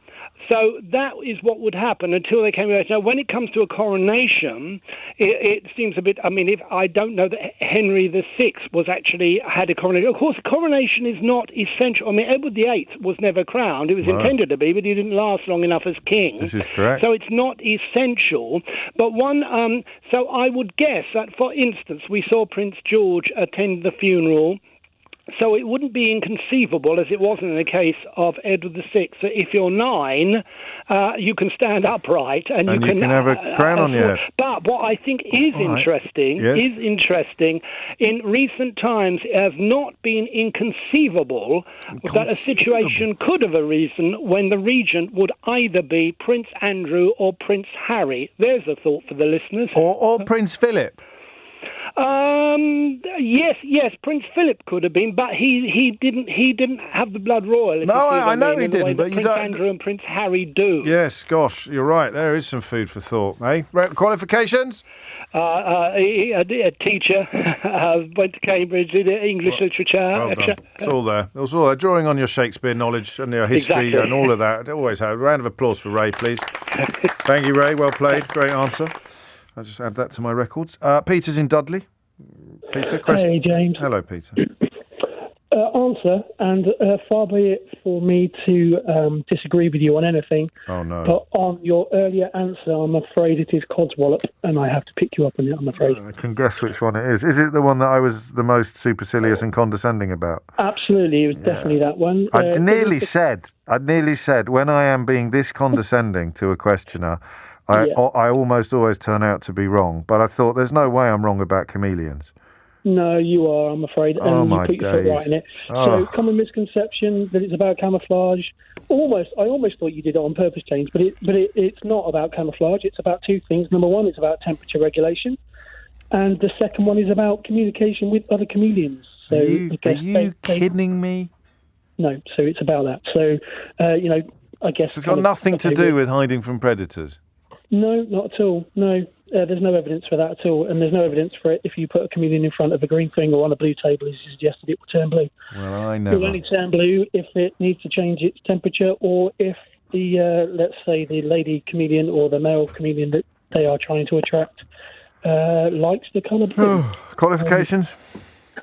So that is what would happen until they came out. Now, when it comes to a coronation, it seems a bit... if I don't know that Henry VI had a coronation. Of course, a coronation is not essential. Edward VIII was never crowned. It was intended to be, but he didn't last long enough as king. This is correct. So it's not essential. But so I would guess that, for instance, we saw Prince George attend the funeral. So it wouldn't be inconceivable, as it was in the case of Edward VI, that if you're 9, you can stand upright and you can have a crown on your head. But what I think is interesting, in recent times, it has not been inconceivable that a situation could have arisen when the regent would either be Prince Andrew or Prince Harry. There's a thought for the listeners. Or Prince Philip. Yes, Prince Philip could have been, but he didn't have the blood royal. No, I know he didn't, but Prince Andrew and Prince Harry do. Yes, gosh, you're right. There is some food for thought, eh? Qualifications? A teacher, went to Cambridge, did English literature. Well done. It's all there. It was all there. Drawing on your Shakespeare knowledge and your history and all of that. Always have. A round of applause for Ray, please. Thank you, Ray. Well played. Great answer. I'll just add that to my records. Peter's in Dudley. Peter, question. Hey, James. Hello, Peter. Answer, and far be it for me to disagree with you on anything. Oh, no. But on your earlier answer, I'm afraid it is Codswallop, and I have to pick you up on it, I'm afraid. I can guess which one it is. Is it the one that I was the most supercilious and condescending about? Absolutely, it was definitely that one. I'd nearly said, when I am being this condescending to a questioner, I almost always turn out to be wrong, but I thought there's no way I'm wrong about chameleons. No, you are, I'm afraid, and you put your foot right in it. So, common misconception that it's about camouflage. I almost thought you did it on purpose, James, but it's not about camouflage. It's about two things. Number one, it's about temperature regulation, and the second one is about communication with other chameleons. So, are you kidding me? No, so it's about that. So, I guess... It's got nothing to do with hiding from predators. No, not at all. No, there's no evidence for that at all, and there's no evidence for it if you put a chameleon in front of a green thing or on a blue table, as you suggested, it will turn blue. Well, I It never. will only turn blue if it needs to change its temperature, or if the, let's say, the lady chameleon or the male chameleon that they are trying to attract likes the colour blue. Qualifications?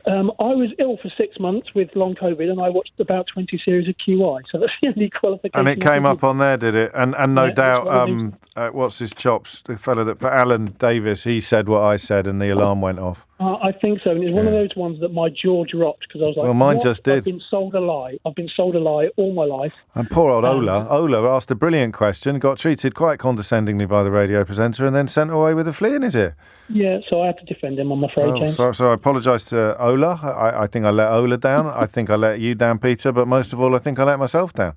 I was ill for 6 months with long COVID, and I watched about 20 series of QI, so that's the only qualification. And it came up on there, did it? And no Yeah, doubt, what's his chops? The fellow that Alan Davis, he said what I said, and the alarm went off. I think so, and it's one of those ones that my jaw dropped because I was like, Well, mine what? just did. I've been sold a lie. I've been sold a lie all my life. And poor old Ola. Ola asked a brilliant question, got treated quite condescendingly by the radio presenter, and then sent away with a flea in his ear. Yeah, so I had to defend him, I'm afraid, James. So I apologise to Ola. I think I let Ola down. I think I let you down, Peter. But most of all, I think I let myself down.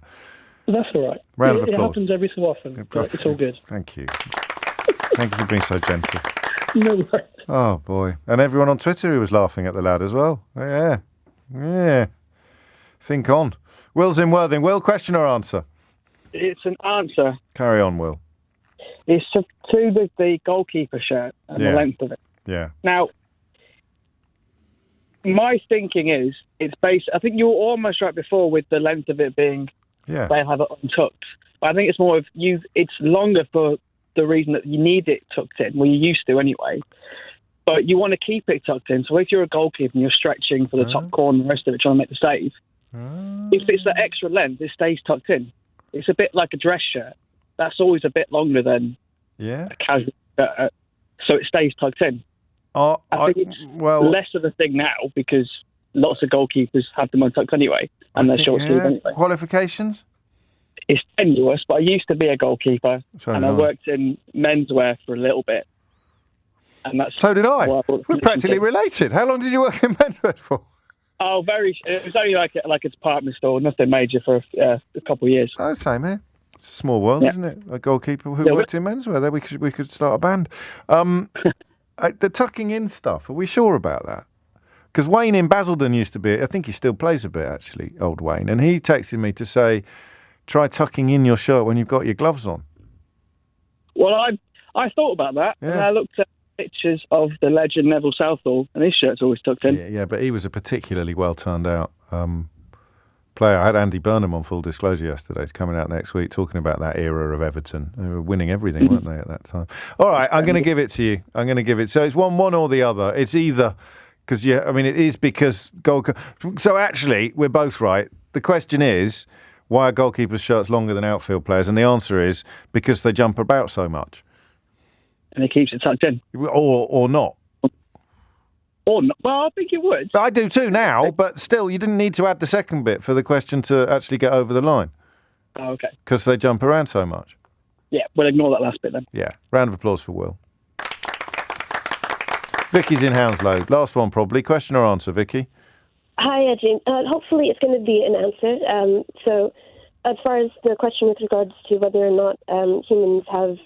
That's all right. Round of It applause. happens every so often, but it's all good. Thank you. Thank you for being so gentle. No worries. Oh, boy. And everyone on Twitter who was laughing at the lad as well. Yeah. Think on. Will's in Worthing. Will, question or answer? It's an answer. Carry on, Will. It's to do with the goalkeeper shirt and the length of it. Yeah. Now, my thinking is, it's based. I think you were almost right before with the length of it being. Yeah. They have it untucked. But I think it's more of you. It's longer for the reason that you need it tucked in. Well, you used to anyway. But you want to keep it tucked in. So if you're a goalkeeper and you're stretching for the top corner and the rest of it trying to make the save, if it's that extra length, it stays tucked in. It's a bit like a dress shirt. That's always a bit longer than a casual shirt. So it stays tucked in. I think it's less of a thing now because lots of goalkeepers have them untucked anyway, and they're short sleeve anyway. Qualifications? It's tenuous, but I used to be a goalkeeper, and I did I. worked in menswear for a little bit. And that's So did I. We're practically related. How long did you work in menswear for? Oh, it was only like a department store, nothing major for a couple of years. Oh, same here. It's a small world, isn't it? A goalkeeper who worked in menswear. There, we could start a band. The tucking in stuff. Are we sure about that? Because Wayne in Basildon used to be. I think he still plays a bit actually, old Wayne, and he texted me to say, try tucking in your shirt when you've got your gloves on. Well, I thought about that, and I looked at pictures of the legend Neville Southall, and his shirt's always tucked in. Yeah, but he was a particularly well turned out player. I had Andy Burnham on Full Disclosure yesterday. He's coming out next week talking about that era of Everton. They were winning everything, weren't they, at that time? All right, I'm going to give it to you. So it's one or the other. It's either because it is because So actually, we're both right. The question is, why are goalkeepers' shirts longer than outfield players? And the answer is because they jump about so much. And it keeps it tucked in. Or not. Or not. Well, I think it would. I do too now, but still, you didn't need to add the second bit for the question to actually get over the line. Oh, okay. Because they jump around so much. Yeah, we'll ignore that last bit then. Yeah. Round of applause for Will. Vicky's in Hounslow. Last one probably. Question or answer, Vicky? Hi, James. Hopefully it's going to be an answer. So as far as the question with regards to whether or not humans have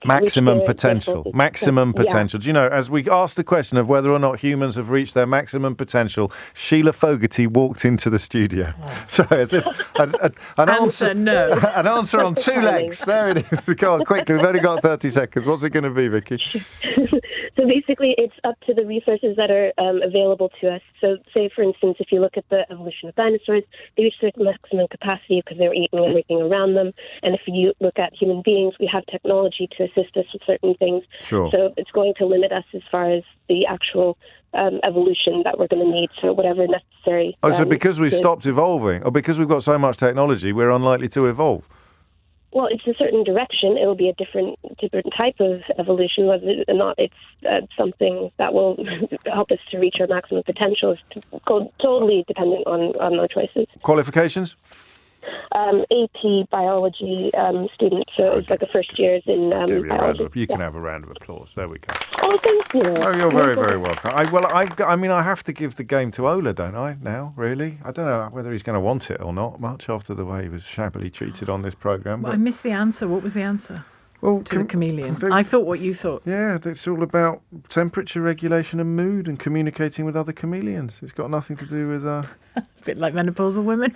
maximum potential. Do you know, as we asked the question of whether or not humans have reached their maximum potential, Sheila Fogarty walked into the studio. So as if an answer no. An answer on two legs. There it is. Go on, quickly. We've only got 30 seconds. What's it going to be, Vicky? So basically, it's up to the resources that are available to us. So say, for instance, if you look at the evolution of dinosaurs, they reached their maximum capacity because they were eating everything around them. And if you look at human beings, we have technology to assist us with certain things. Sure. So it's going to limit us as far as the actual evolution that we're going to need. So whatever necessary. So because we've stopped evolving, or because we've got so much technology, we're unlikely to evolve? Well, it's a certain direction. It will be a different type of evolution, whether or not it's something that will help us to reach our maximum potential. Is totally dependent on our choices. Qualifications? AP biology student, so it's like the first years in biology. You can have a round of applause. There we go. Oh, thank you. Oh, you're very, very welcome. I have to give the game to Ola, don't I, now, really? I don't know whether he's going to want it or not, much after the way he was shabbily treated on this programme. Well, I missed the answer. What was the answer? Well, to the chameleon. I thought what you thought. Yeah, it's all about temperature regulation and mood and communicating with other chameleons. It's got nothing to do with... A bit like menopausal women.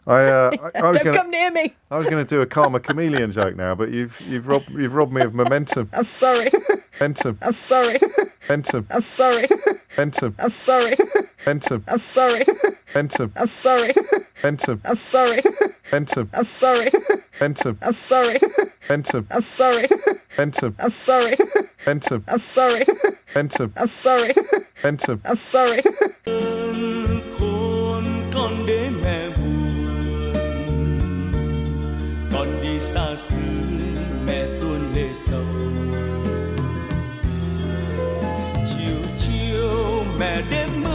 I was Don't come near me. I was going to do a Karma Chameleon joke now, but you've robbed me of momentum. I'm sorry. Momentum. I'm sorry. Momentum. I'm sorry. Momentum. I'm sorry. Momentum. I'm sorry. Momentum. I'm sorry. Momentum. I'm sorry. Momentum. I'm sorry. Momentum. I'm sorry. Momentum. I'm sorry. Momentum. I'm sorry. Momentum. I'm sorry. Momentum. I'm sorry. Momentum. I'm sorry. Khôn con để mẹ buồn, con đi xa xứ mẹ tuôn lệ sầu. Chiều chiều mẹ đêm mưa